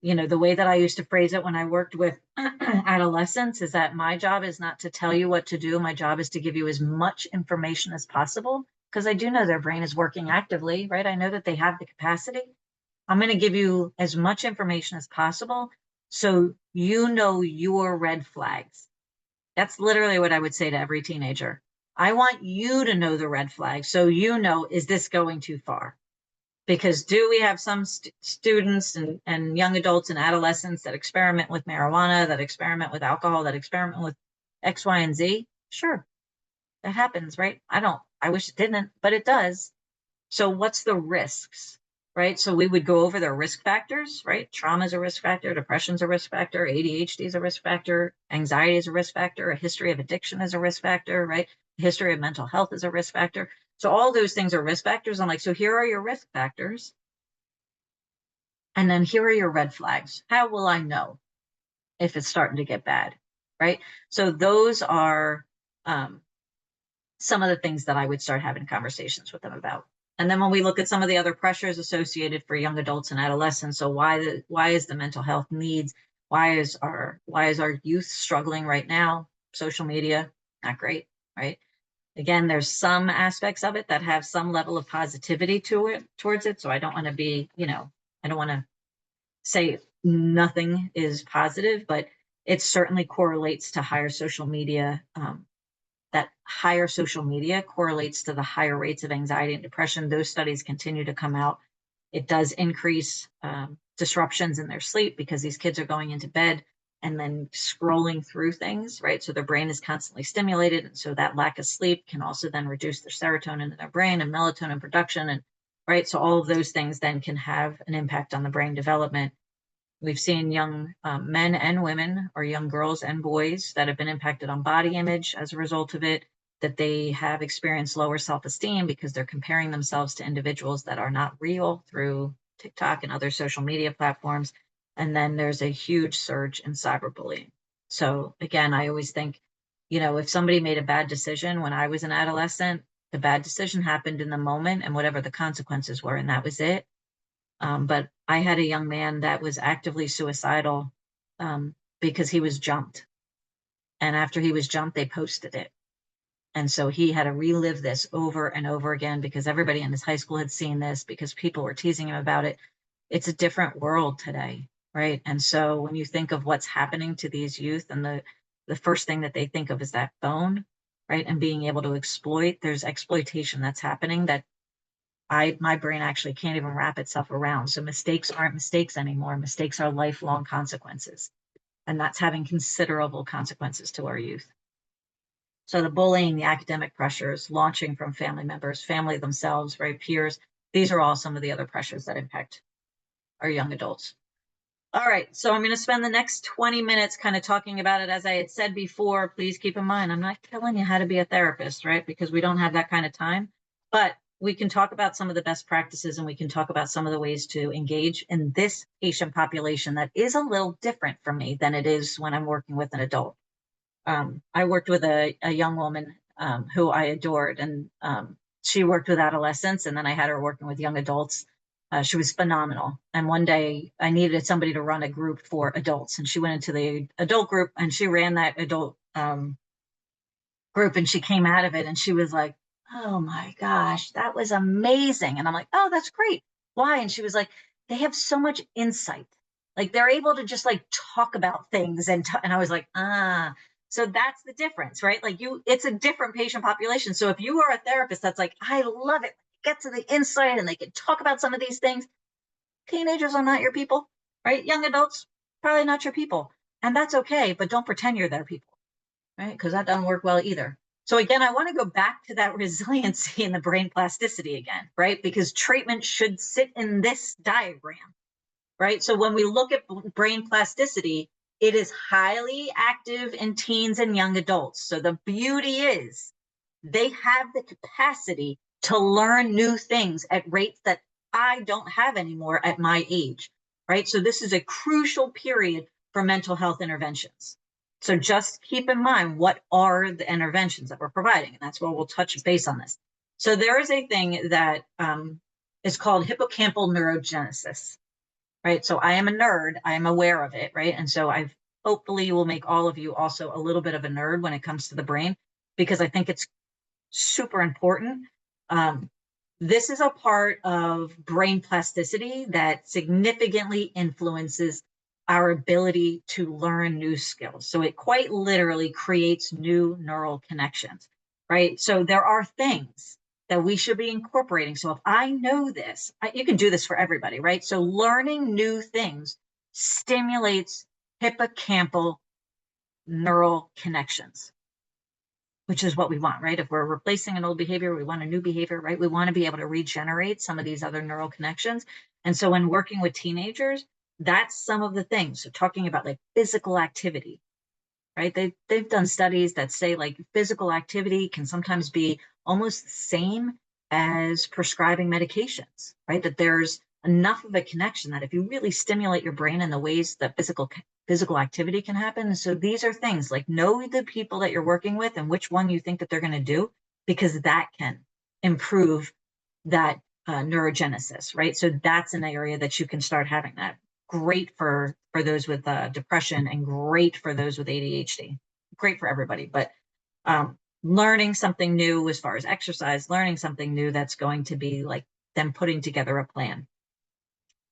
you know, the way that I used to phrase it when I worked with adolescents is that my job is not to tell you what to do. My job is to give you as much information as possible, because I do know their brain is working actively, right? I know that they have the capacity. I'm going to give you as much information as possible so you know your red flags. That's literally what I would say to every teenager. I want you to know the red flags so you know, is this going too far? Because do we have some students and young adults and adolescents that experiment with marijuana, that experiment with alcohol, that experiment with X, Y, and Z? Sure, that happens, right? I wish it didn't, but it does. So what's the risks, right? So we would go over their risk factors, right? Trauma is a risk factor, depression is a risk factor, ADHD is a risk factor, anxiety is a risk factor, a history of addiction is a risk factor, right? history of mental health is a risk factor. So all those things are risk factors. I'm like, so here are your risk factors. And then here are your red flags. How will I know if it's starting to get bad? Right. So those are some of the things that I would start having conversations with them about. And then when we look at some of the other pressures associated for young adults and adolescents, so why is the mental health needs? Why is our youth struggling right now? Social media, not great, right? Again, there's some aspects of it that have some level of positivity to it towards it. So I don't want to be, I don't want to say nothing is positive, but it certainly correlates to higher social media. That higher social media correlates to the higher rates of anxiety and depression. Those studies continue to come out. It does increase disruptions in their sleep because these kids are going into bed and then scrolling through things, right? So their brain is constantly stimulated. And so that lack of sleep can also then reduce their serotonin in their brain and melatonin production. And right. So all of those things then can have an impact on the brain development. We've seen young men and women, or young girls and boys, that have been impacted on body image as a result of it, that they have experienced lower self-esteem because they're comparing themselves to individuals that are not real through TikTok and other social media platforms. And then there's a huge surge in cyberbullying. So again, I always think, if somebody made a bad decision when I was an adolescent, the bad decision happened in the moment and whatever the consequences were, and that was it. But I had a young man that was actively suicidal because he was jumped. And after he was jumped, they posted it. And so he had to relive this over and over again because everybody in his high school had seen this, because people were teasing him about it. It's a different world today, right? And so when you think of what's happening to these youth, and the first thing that they think of is that phone, right? And being able to exploit, there's exploitation that's happening that my brain actually can't even wrap itself around. So mistakes aren't mistakes anymore. Mistakes are lifelong consequences. And that's having considerable consequences to our youth. So the bullying, the academic pressures, launching from family members, family themselves, right, peers, these are all some of the other pressures that impact our young adults. All right, so I'm going to spend the next 20 minutes kind of talking about it. As I had said before, please keep in mind, I'm not telling you how to be a therapist, right? Because we don't have that kind of time. But we can talk about some of the best practices, and we can talk about some of the ways to engage in this patient population that is a little different from me than it is when I'm working with an adult. I worked with a young woman who I adored, and she worked with adolescents, and then I had her working with young adults. She was phenomenal. And one day I needed somebody to run a group for adults, and she went into the adult group and she ran that adult group, and she came out of it and she was like, oh my gosh, that was amazing. And I'm like, oh, that's great. Why? And she was like, they have so much insight. Like they're able to just like talk about things. And I was like, so that's the difference, right? Like it's a different patient population. So if you are a therapist that's like, I love it, get to the insight and they can talk about some of these things, teenagers are not your people, right? Young adults, probably not your people. And that's okay, but don't pretend you're their people, right? Because that doesn't work well either. So again, I want to go back to that resiliency and the brain plasticity again, right? Because treatment should sit in this diagram, right? So when we look at brain plasticity, it is highly active in teens and young adults. So the beauty is they have the capacity to learn new things at rates that I don't have anymore at my age, right? So this is a crucial period for mental health interventions. So just keep in mind, what are the interventions that we're providing? And that's where we'll touch base on this. So there is a thing that is called hippocampal neurogenesis, right? So I am a nerd, I am aware of it, right? And so I've hopefully will make all of you also a little bit of a nerd when it comes to the brain, because I think it's super important. This is a part of brain plasticity that significantly influences our ability to learn new skills. So it quite literally creates new neural connections, right? So there are things that we should be incorporating. So if I know this, you can do this for everybody, right? So learning new things stimulates hippocampal neural connections, which is what we want, right? If we're replacing an old behavior, we want a new behavior, right? We want to be able to regenerate some of these other neural connections. And so when working with teenagers, that's some of the things. So talking about like physical activity, right? They've done studies that say like physical activity can sometimes be almost the same as prescribing medications, right? That there's enough of a connection that if you really stimulate your brain in the ways that physical activity can happen. So these are things like know the people that you're working with and which one you think that they're going to do, because that can improve that neurogenesis, right? So that's an area that you can start having that. Great for those with depression and great for those with ADHD. Great for everybody, but learning something new as far as exercise, learning something new that's going to be like them putting together a plan.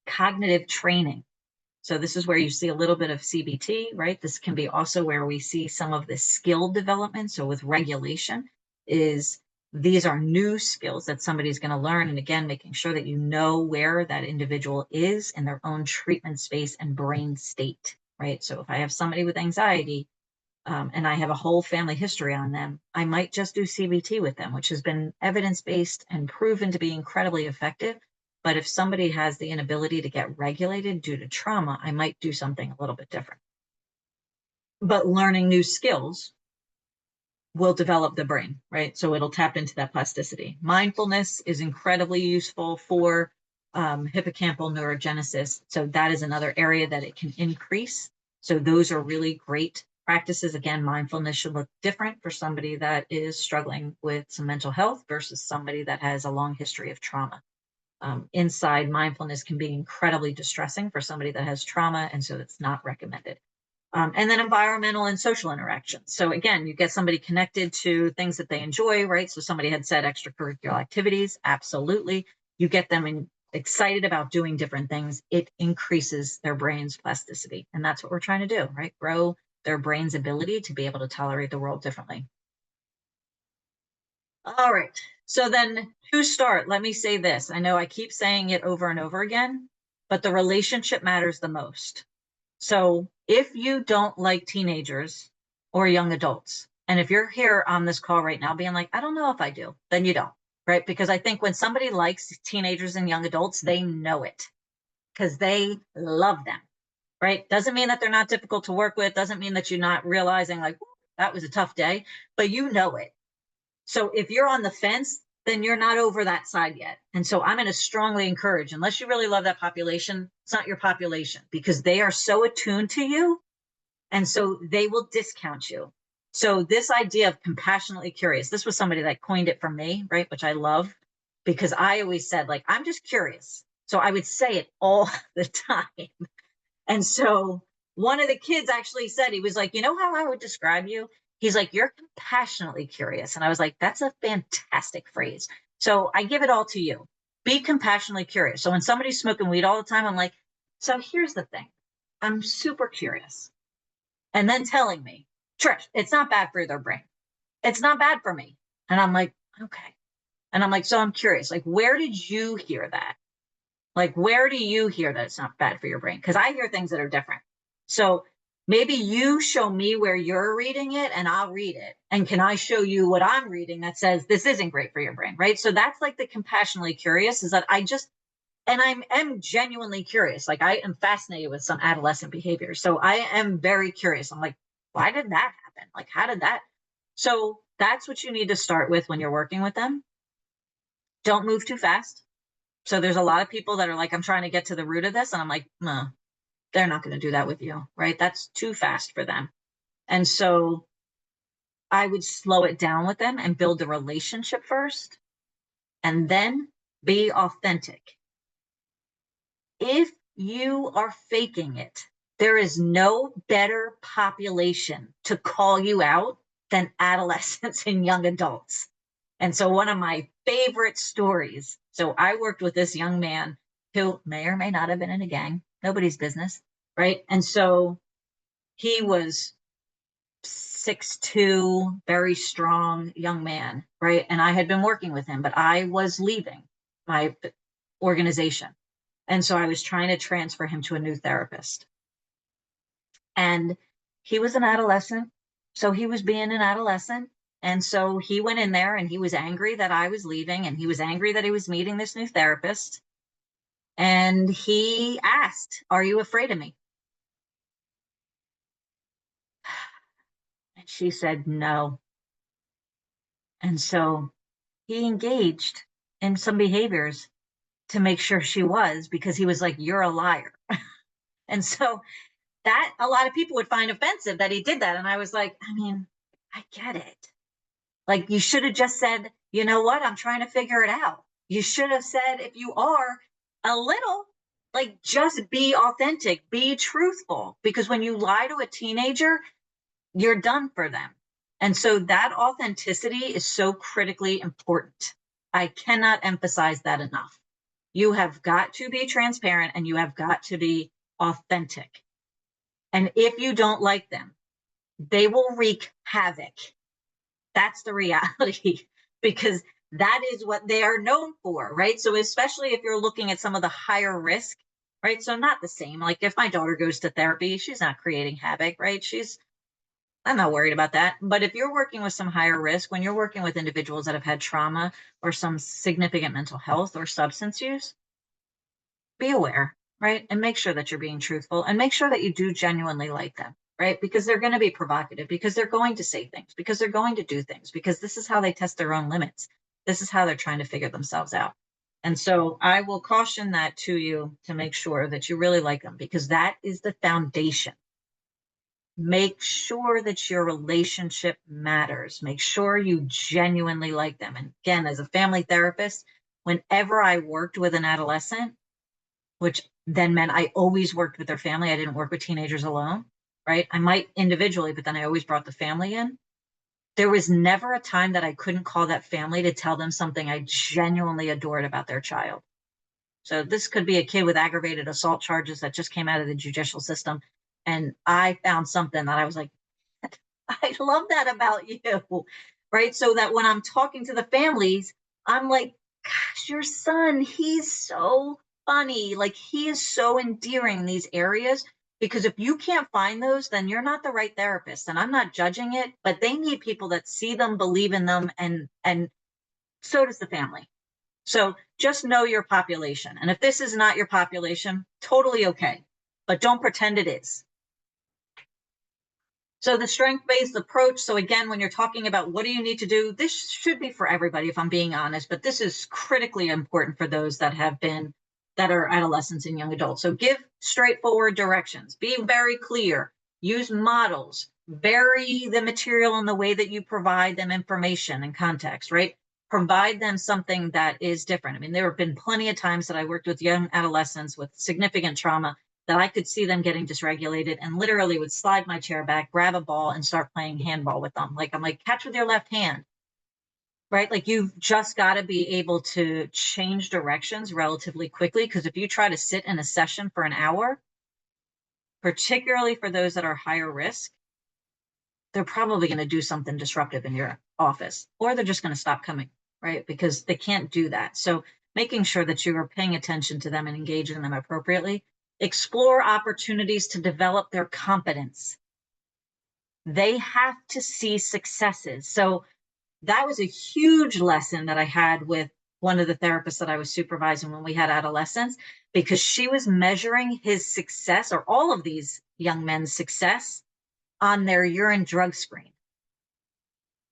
Cognitive training. So this is where you see a little bit of CBT, right? This can be also where we see some of the skill development. So with regulation is these are new skills that somebody's going to learn. And again, making sure that you know where that individual is in their own treatment space and brain state, right? So if I have somebody with anxiety, and I have a whole family history on them, I might just do CBT with them, which has been evidence-based and proven to be incredibly effective. But if somebody has the inability to get regulated due to trauma, I might do something a little bit different. But learning new skills will develop the brain, right? So it'll tap into that plasticity. Mindfulness is incredibly useful for hippocampal neurogenesis. So that is another area that it can increase. So those are really great practices. Again, mindfulness should look different for somebody that is struggling with some mental health versus somebody that has a long history of trauma. Inside mindfulness can be incredibly distressing for somebody that has trauma, and so it's not recommended. And then environmental and social interactions. So again, you get somebody connected to things that they enjoy, right? So somebody had said extracurricular activities, absolutely. You get them excited about doing different things. It increases their brain's plasticity. And that's what we're trying to do, right? Grow their brain's ability to be able to tolerate the world differently. All right. So then to start, let me say this. I know I keep saying it over and over again, but the relationship matters the most. So if you don't like teenagers or young adults, and if you're here on this call right now being like, I don't know if I do, then you don't, right? Because I think when somebody likes teenagers and young adults, they know it because they love them, right? Doesn't mean that they're not difficult to work with, doesn't mean that you're not realizing like, that was a tough day, but you know it. So if you're on the fence, then you're not over that side yet. And so I'm going to strongly encourage, unless you really love that population, it's not your population because they are so attuned to you. And so they will discount you. So this idea of compassionately curious, this was somebody that coined it for me, right? Which I love because I always said like, I'm just curious. So I would say it all the time. And so one of the kids actually said, he was like, you know how I would describe you? He's like, you're compassionately curious. And I was like, that's a fantastic phrase. So I give it all to you. Be compassionately curious. So when somebody's smoking weed all the time, I'm like, so here's the thing. I'm super curious. And then telling me, Trish, it's not bad for their brain. It's not bad for me. And I'm like, okay. And I'm like, so I'm curious, like, where did you hear that? Like, where do you hear that it's not bad for your brain? Because I hear things that are different. So maybe you show me where you're reading it and I'll read it. And can I show you what I'm reading that says this isn't great for your brain, right? So that's like the compassionately curious is that I just, and I am genuinely curious. Like I am fascinated with some adolescent behavior. So I am very curious. I'm like, why did that happen? Like, how did that? So that's what you need to start with when you're working with them. Don't move too fast. So there's a lot of people that are like, I'm trying to get to the root of this. And I'm like, no, they're not going to do that with you, right? That's too fast for them. And so I would slow it down with them and build the relationship first and then be authentic. If you are faking it, there is no better population to call you out than adolescents and young adults. And so one of my favorite stories. So I worked with this young man who may or may not have been in a gang, nobody's business, right? And so he was 6'2", very strong young man, right? And I had been working with him, but I was leaving my organization. And so I was trying to transfer him to a new therapist. And he was an adolescent. So he was being an adolescent. And so he went in there and he was angry that I was leaving and he was angry that he was meeting this new therapist. And he asked, are you afraid of me? She said no. And so he engaged in some behaviors to make sure she was, because he was like, you're a liar. And so that a lot of people would find offensive that he did that. And I was like, I mean, I get it. Like, you should have just said, you know what? I'm trying to figure it out. You should have said, if you are a little, like, just be authentic, be truthful. Because when you lie to a teenager, you're done for them. And so that authenticity is so critically important. I cannot emphasize that enough. You have got to be transparent and you have got to be authentic. And if you don't like them, they will wreak havoc. That's the reality, because that is what they are known for, right? So especially if you're looking at some of the higher risk, right? So not the same. Like if my daughter goes to therapy, she's not creating havoc, right? I'm not worried about that. But if you're working with some higher risk, when you're working with individuals that have had trauma or some significant mental health or substance use, be aware, right? And make sure that you're being truthful and make sure that you do genuinely like them, right? Because they're going to be provocative, because they're going to say things, because they're going to do things, because this is how they test their own limits. This is how they're trying to figure themselves out. And so I will caution that to you, to make sure that you really like them, because that is the foundation. Make sure that your relationship matters. Make sure you genuinely like them. And again, as a family therapist, whenever I worked with an adolescent, which then meant I always worked with their family. I didn't work with teenagers alone, right? I might individually, but then I always brought the family in. There was never a time that I couldn't call that family to tell them something I genuinely adored about their child. So this could be a kid with aggravated assault charges that just came out of the judicial system. And I found something that I was like, I love that about you, right? So that when I'm talking to the families, I'm like, gosh, your son, he's so funny. Like, he is so endearing in these areas. Because if you can't find those, then you're not the right therapist. And I'm not judging it, but they need people that see them, believe in them, and so does the family. So just know your population. And if this is not your population, totally okay. But don't pretend it is. So the strength-based approach. So again, when you're talking about what do you need to do, this should be for everybody, if I'm being honest, but this is critically important for those that are adolescents and young adults. So give straightforward directions, be very clear, use models, vary the material in the way that you provide them information and context, right? Provide them something that is different. I mean, there have been plenty of times that I worked with young adolescents with significant trauma that I could see them getting dysregulated and literally would slide my chair back, grab a ball, and start playing handball with them. Like, I'm like, catch with your left hand, right? Like, you've just got to be able to change directions relatively quickly. Because if you try to sit in a session for an hour, particularly for those that are higher risk, they're probably going to do something disruptive in your office, or they're just going to stop coming, right? Because they can't do that. So making sure that you are paying attention to them and engaging them appropriately. Explore opportunities to develop their competence. They have to see successes. So that was a huge lesson that I had with one of the therapists that I was supervising when we had adolescents, because she was measuring his success, or all of these young men's success, on their urine drug screen.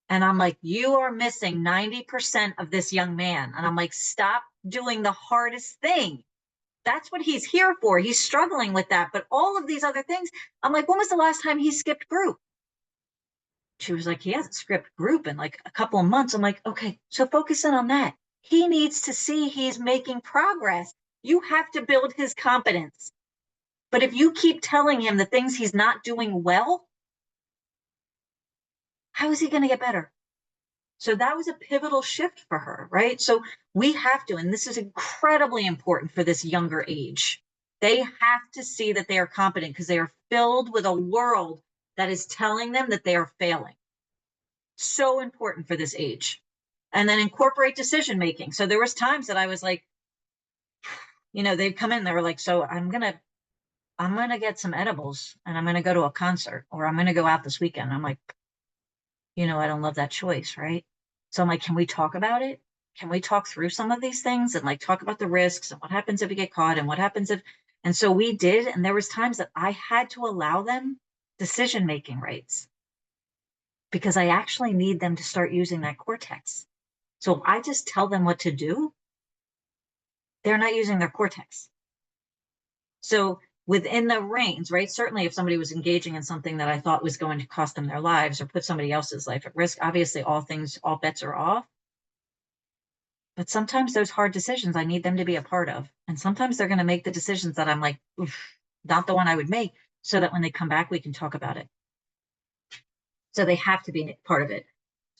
And I'm like, you are missing 90% of this young man. And I'm like, stop doing the hardest thing. That's what he's here for. He's struggling with that. But all of these other things, I'm like, when was the last time he skipped group? She was like, he hasn't skipped group in like a couple of months. I'm like, okay, so focus in on that. He needs to see he's making progress. You have to build his competence. But if you keep telling him the things he's not doing well, how is he going to get better? So that was a pivotal shift for her, right? So we have to, and this is incredibly important for this younger age. They have to see that they are competent, because they are filled with a world that is telling them that they are failing. So important for this age. And then incorporate decision making. So there was times that I was like, they'd come in, they were like, so I'm gonna get some edibles and I'm gonna go to a concert, or I'm gonna go out this weekend. I'm like, I don't love that choice, right? So I'm like, can we talk about it? Can we talk through some of these things and like talk about the risks and what happens if we get caught and what happens if, and so we did. And there was times that I had to allow them decision-making rights. because I actually need them to start using that cortex. So if I just tell them what to do, they're not using their cortex. So within the reins, right? Certainly if somebody was engaging in something that I thought was going to cost them their lives or put somebody else's life at risk, obviously all bets are off. But sometimes those hard decisions, I need them to be a part of. And sometimes they're going to make the decisions that I'm like, oof, not the one I would make, so that when they come back, we can talk about it. So they have to be part of it.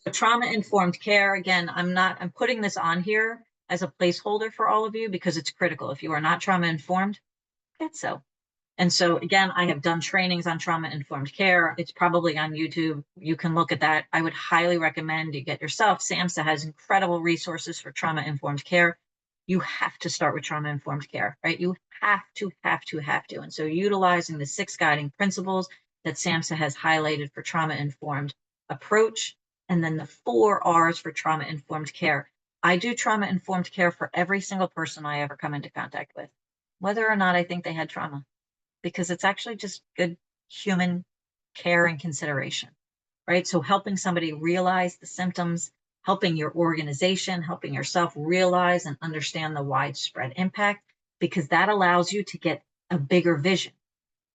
So trauma informed care, again, I'm putting this on here as a placeholder for all of you because it's critical. If you are not trauma informed, that's so. And so again, I have done trainings on trauma informed care. It's probably on YouTube. You can look at that. I would highly recommend you get yourself. SAMHSA has incredible resources for trauma informed care. You have to start with trauma informed care, right? You have to. And so utilizing the 6 guiding principles that SAMHSA has highlighted for trauma informed approach, and then the 4 R's for trauma informed care. I do trauma informed care for every single person I ever come into contact with, whether or not I think they had trauma, because it's actually just good human care and consideration, right? So helping somebody realize the symptoms, helping your organization, helping yourself realize and understand the widespread impact, because that allows you to get a bigger vision.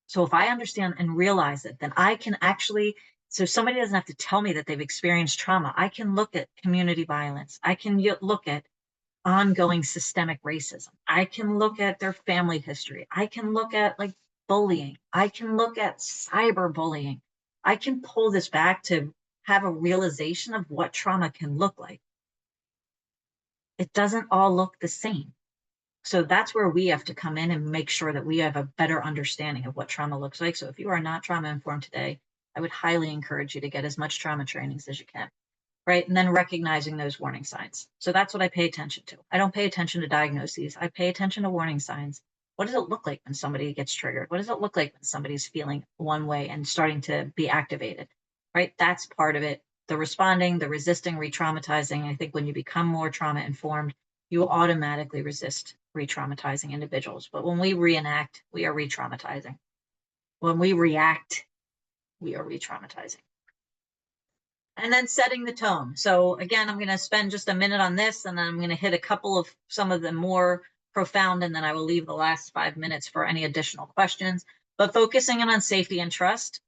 So if I understand and realize it, then I can actually, so somebody doesn't have to tell me that they've experienced trauma. I can look at community violence. I can look at ongoing systemic racism. I can look at their family history. I can look at like bullying. I can look at cyberbullying. I can pull this back to have a realization of what trauma can look like. It doesn't all look the same. So that's where we have to come in and make sure that we have a better understanding of what trauma looks like. So if you are not trauma informed today, I would highly encourage you to get as much trauma trainings as you can. Right. And then recognizing those warning signs. So that's what I pay attention to. I don't pay attention to diagnoses. I pay attention to warning signs. What does it look like when somebody gets triggered? What does it look like when somebody's feeling one way and starting to be activated? Right. That's part of it. The responding, the resisting, re-traumatizing. I think when you become more trauma informed, you automatically resist re-traumatizing individuals. But when we reenact, we are re-traumatizing. When we react, we are re-traumatizing. And then setting the tone. So again, I'm going to spend just a minute on this, and then I'm going to hit a couple of some of the more profound, and then I will leave the last 5 minutes for any additional questions. But focusing in on safety and trust.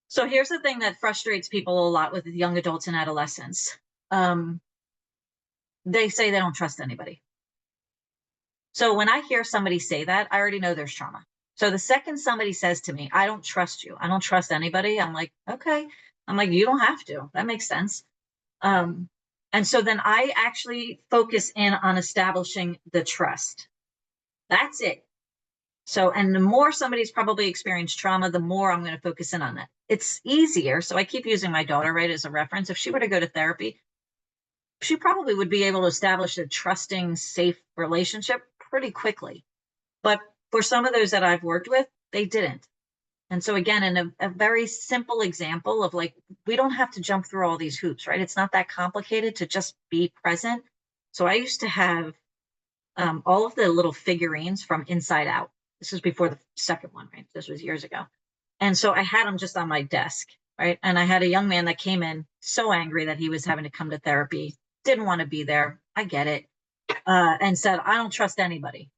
So here's the thing that frustrates people a lot with young adults and adolescents. They say they don't trust anybody. So when I hear somebody say that, I already know there's trauma. So the second somebody says to me, I don't trust you, I don't trust anybody, I'm like, okay. I'm like, you don't have to. That makes sense. And so then I actually focus in on establishing the trust. That's it. So, and the more somebody's probably experienced trauma, the more I'm going to focus in on that. It's easier. So I keep using my daughter, right, as a reference. If she were to go to therapy, she probably would be able to establish a trusting, safe relationship pretty quickly. But for some of those that I've worked with, they didn't. And so again, in a very simple example of like, we don't have to jump through all these hoops, right? It's not that complicated to just be present. So I used to have all of the little figurines from Inside Out. This was before the second one, right? This was years ago. And so I had them just on my desk, right? And I had a young man that came in so angry that he was having to come to therapy, didn't want to be there. I get it. And said, I don't trust anybody.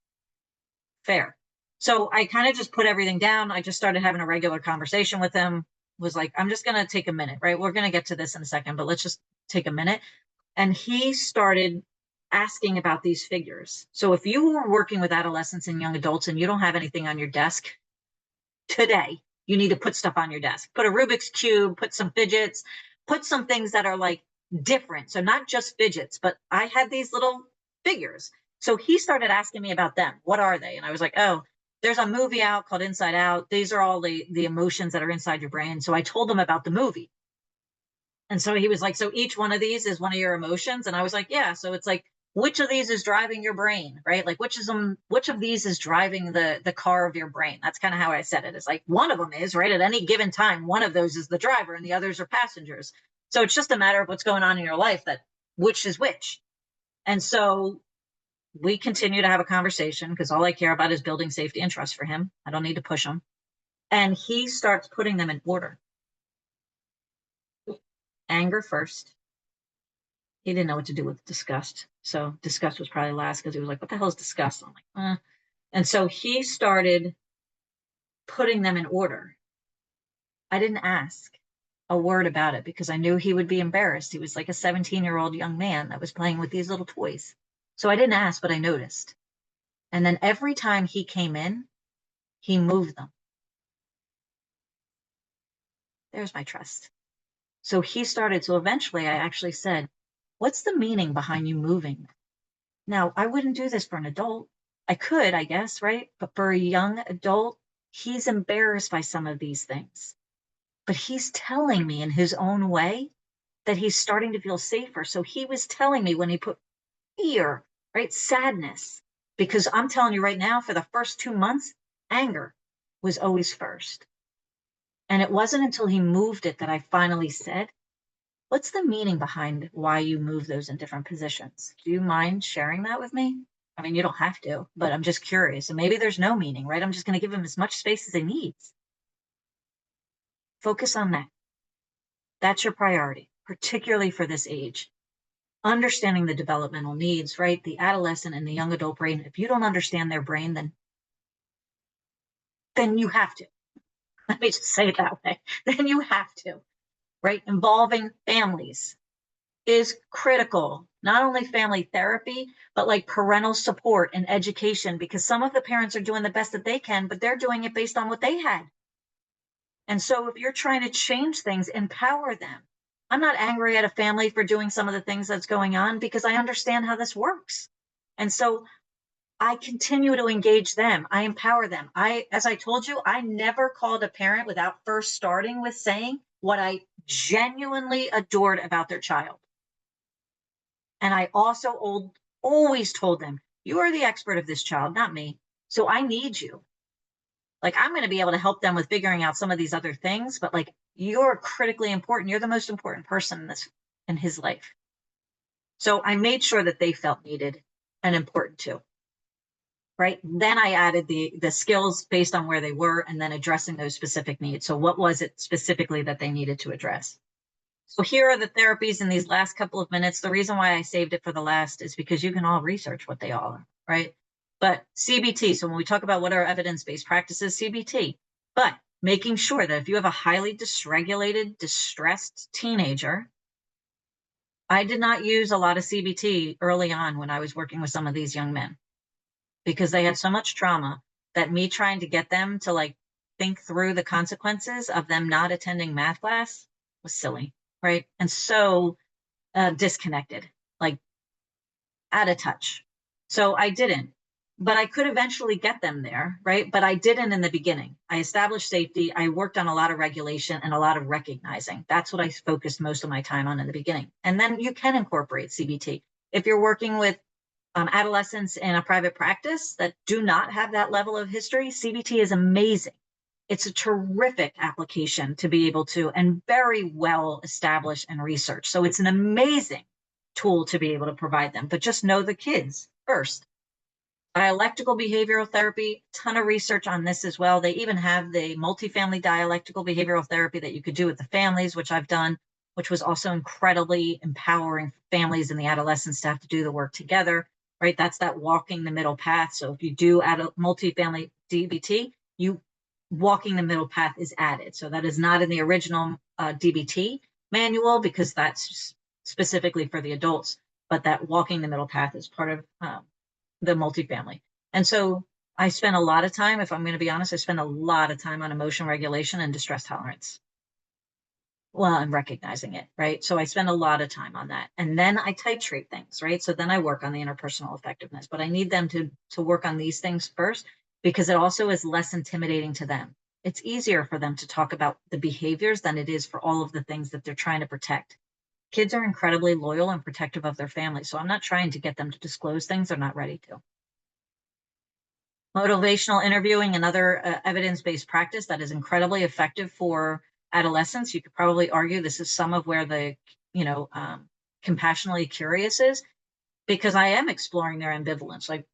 Fair. So I kind of just put everything down. I just started having a regular conversation with him, was like, I'm just going to take a minute, right? We're going to get to this in a second, but let's just take a minute. And he started asking about these figures. So if you were working with adolescents and young adults and you don't have anything on your desk today, you need to put stuff on your desk. Put a Rubik's Cube, put some fidgets, put some things that are like different. So not just fidgets, but I had these little figures. So he started asking me about them. What are they? And I was like, oh, there's a movie out called Inside Out. These are all the emotions that are inside your brain. So I told him about the movie. And so he was like, so each one of these is one of your emotions? And I was like, yeah. So it's like, which of these is driving your brain, right? Like which of these is driving the car of your brain? That's kind of how I said it. It's like one of them is, right? At any given time, one of those is the driver and the others are passengers. So it's just a matter of what's going on in your life, that which is which. And so we continue to have a conversation because all I care about is building safety and trust for him. I don't need to push him. And he starts putting them in order. anger first. He didn't know what to do with disgust. So disgust was probably last because he was like, what the hell is disgust? I'm like, eh. And so he started putting them in order. I didn't ask a word about it because I knew he would be embarrassed. He was like a 17-year-old young man that was playing with these little toys. So I didn't ask, but I noticed. And then every time he came in, he moved them. There's my trust. So he started. So eventually I actually said, what's the meaning behind you moving? Now, I wouldn't do this for an adult. I could, I guess, right? But for a young adult, he's embarrassed by some of these things. But he's telling me in his own way that he's starting to feel safer. So he was telling me when he put fear, right? Sadness. Because I'm telling you right now, for the first 2 months, anger was always first. And it wasn't until he moved it that I finally said, what's the meaning behind why you move those in different positions? Do you mind sharing that with me? I mean, you don't have to, but I'm just curious. And maybe there's no meaning, right? I'm just going to give him as much space as he needs. Focus on that. That's your priority, particularly for this age. Understanding the developmental needs, right? The adolescent and the young adult brain. If you don't understand their brain, then you have to. Let me just say it that way. Then you have to, right? Involving families is critical. Not only family therapy, but like parental support and education, because some of the parents are doing the best that they can, but they're doing it based on what they had. And so if you're trying to change things, empower them. I'm not angry at a family for doing some of the things that's going on because I understand how this works. And so I continue to engage them. I empower them. As I told you, I never called a parent without first starting with saying what I genuinely adored about their child. And I also always told them, you are the expert of this child, not me. So I need you. Like, I'm going to be able to help them with figuring out some of these other things, but like, you're critically important. You're the most important person in his life. So I made sure that they felt needed and important too. Right. Then I added the skills based on where they were and then addressing those specific needs. So what was it specifically that they needed to address? So here are the therapies in these last couple of minutes. The reason why I saved it for the last is because you can all research what they all are, right? But CBT, so when we talk about what are evidence-based practices, CBT, but making sure that if you have a highly dysregulated, distressed teenager, I did not use a lot of CBT early on when I was working with some of these young men because they had so much trauma that me trying to get them to like think through the consequences of them not attending math class was silly. Right. And so disconnected, like out of touch. So I didn't, but I could eventually get them there. Right. But I didn't in the beginning. I established safety. I worked on a lot of regulation and a lot of recognizing. That's what I focused most of my time on in the beginning. And then you can incorporate CBT. If you're working with adolescents in a private practice that do not have that level of history, CBT is amazing. It's a terrific application to be able to, and very well established and researched. So it's an amazing tool to be able to provide them, but just know the kids first. Dialectical behavioral therapy, ton of research on this as well. They even have the multifamily dialectical behavioral therapy that you could do with the families, which I've done, which was also incredibly empowering for families and the adolescents to have to do the work together, right? That's that walking the middle path. So if you do add a multifamily DBT, you walking the middle path is added. So that is not in the original DBT manual because that's specifically for the adults, but that walking the middle path is part of the multifamily. And so I spent a lot of time, if I'm going to be honest, I spent a lot of time on emotion regulation and distress tolerance. Well, I'm recognizing it, right? So I spend a lot of time on that. And then I titrate things, right? So then I work on the interpersonal effectiveness, but I need them to work on these things first because it also is less intimidating to them. It's easier for them to talk about the behaviors than it is for all of the things that they're trying to protect. Kids are incredibly loyal and protective of their family. So I'm not trying to get them to disclose things they're not ready to. Motivational interviewing, another evidence-based practice that is incredibly effective for adolescents. You could probably argue this is some of where the, compassionately curious is, because I am exploring their ambivalence. Like,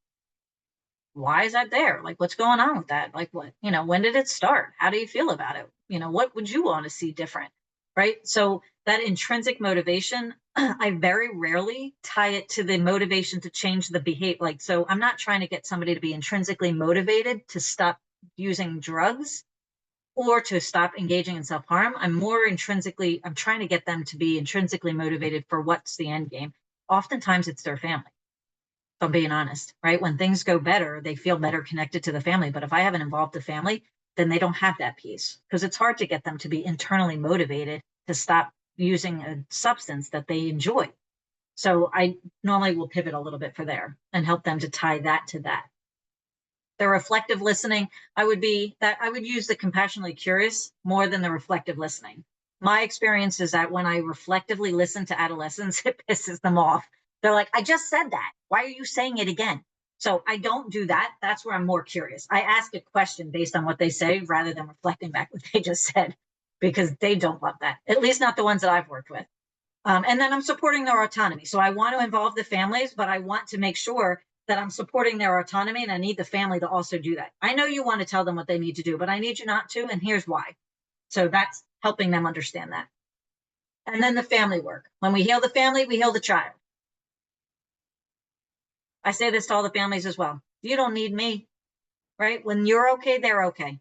why is that there? Like, what's going on with that? Like, what, when did it start? How do you feel about it? What would you want to see different? right? So that intrinsic motivation, I very rarely tie it to the motivation to change the behavior. Like, so I'm not trying to get somebody to be intrinsically motivated to stop using drugs or to stop engaging in self-harm. I'm trying to get them to be intrinsically motivated for what's the end game. Oftentimes it's their family. If I'm being honest, right? When things go better, they feel better connected to the family. But if I haven't involved the family, then they don't have that piece because it's hard to get them to be internally motivated to stop using a substance that they enjoy. So I normally will pivot a little bit for there and help them to tie that to that. The reflective listening, I would use the compassionately curious more than the reflective listening. My experience is that when I reflectively listen to adolescents, it pisses them off. They're like, I just said that. Why are you saying it again? So I don't do that. That's where I'm more curious. I ask a question based on what they say rather than reflecting back what they just said, because they don't love that, at least not the ones that I've worked with. And then I'm supporting their autonomy. So I want to involve the families, but I want to make sure that I'm supporting their autonomy, and I need the family to also do that. I know you want to tell them what they need to do, but I need you not to, and here's why. So that's helping them understand that. And then the family work. When we heal the family, we heal the child. I say this to all the families as well. You don't need me, right? When you're okay, they're okay.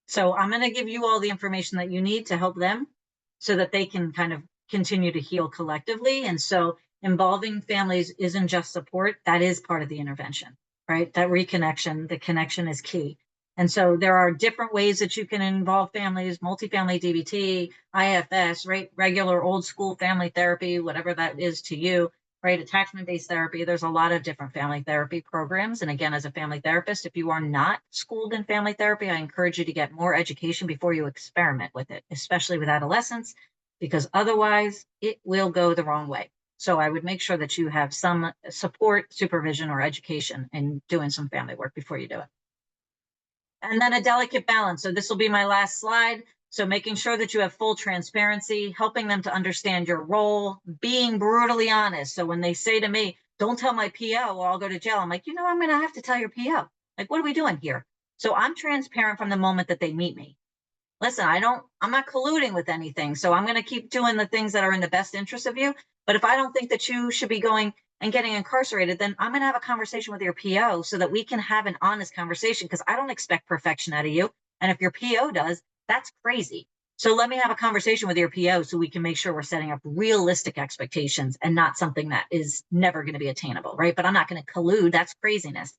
So I'm going to give you all the information that you need to help them so that they can kind of continue to heal collectively. And so involving families isn't just support, that is part of the intervention, right? That reconnection, the connection is key. And so there are different ways that you can involve families, multifamily DBT, IFS, right? Regular old school family therapy, whatever that is to you, right? Attachment-based therapy. There's a lot of different family therapy programs. And again, as a family therapist, if you are not schooled in family therapy, I encourage you to get more education before you experiment with it, especially with adolescents, because otherwise it will go the wrong way. So I would make sure that you have some support, supervision, or education in doing some family work before you do it. And then a delicate balance. So this will be my last slide. So making sure that you have full transparency, helping them to understand your role, being brutally honest. So when they say to me, don't tell my PO or I'll go to jail, I'm like, I'm going to have to tell your PO. Like, what are we doing here? So I'm transparent from the moment that they meet me. Listen, I'm not colluding with anything. So I'm going to keep doing the things that are in the best interest of you. But if I don't think that you should be going and getting incarcerated, then I'm going to have a conversation with your PO so that we can have an honest conversation, because I don't expect perfection out of you. And if your PO does, that's crazy. So let me have a conversation with your PO so we can make sure we're setting up realistic expectations and not something that is never going to be attainable, right? But I'm not going to collude. That's craziness.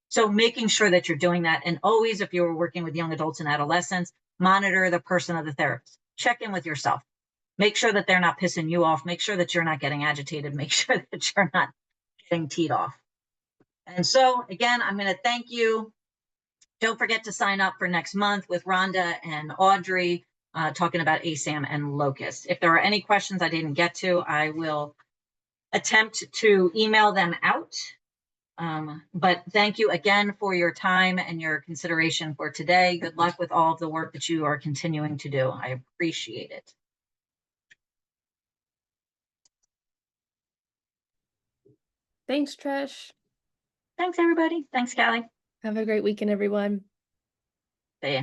So making sure that you're doing that. And always, if you're working with young adults and adolescents, monitor the person of the therapist. Check in with yourself. Make sure that they're not pissing you off. Make sure that you're not getting agitated. Make sure that you're not getting teed off. And so again, I'm going to thank you. Don't forget to sign up for next month with Rhonda and Audrey talking about ASAM and Locust. If there are any questions I didn't get to, I will attempt to email them out. But thank you again for your time and your consideration for today. Good luck with all of the work that you are continuing to do. I appreciate it. Thanks, Trish. Thanks, everybody. Thanks, Callie. Have a great weekend, everyone. See ya.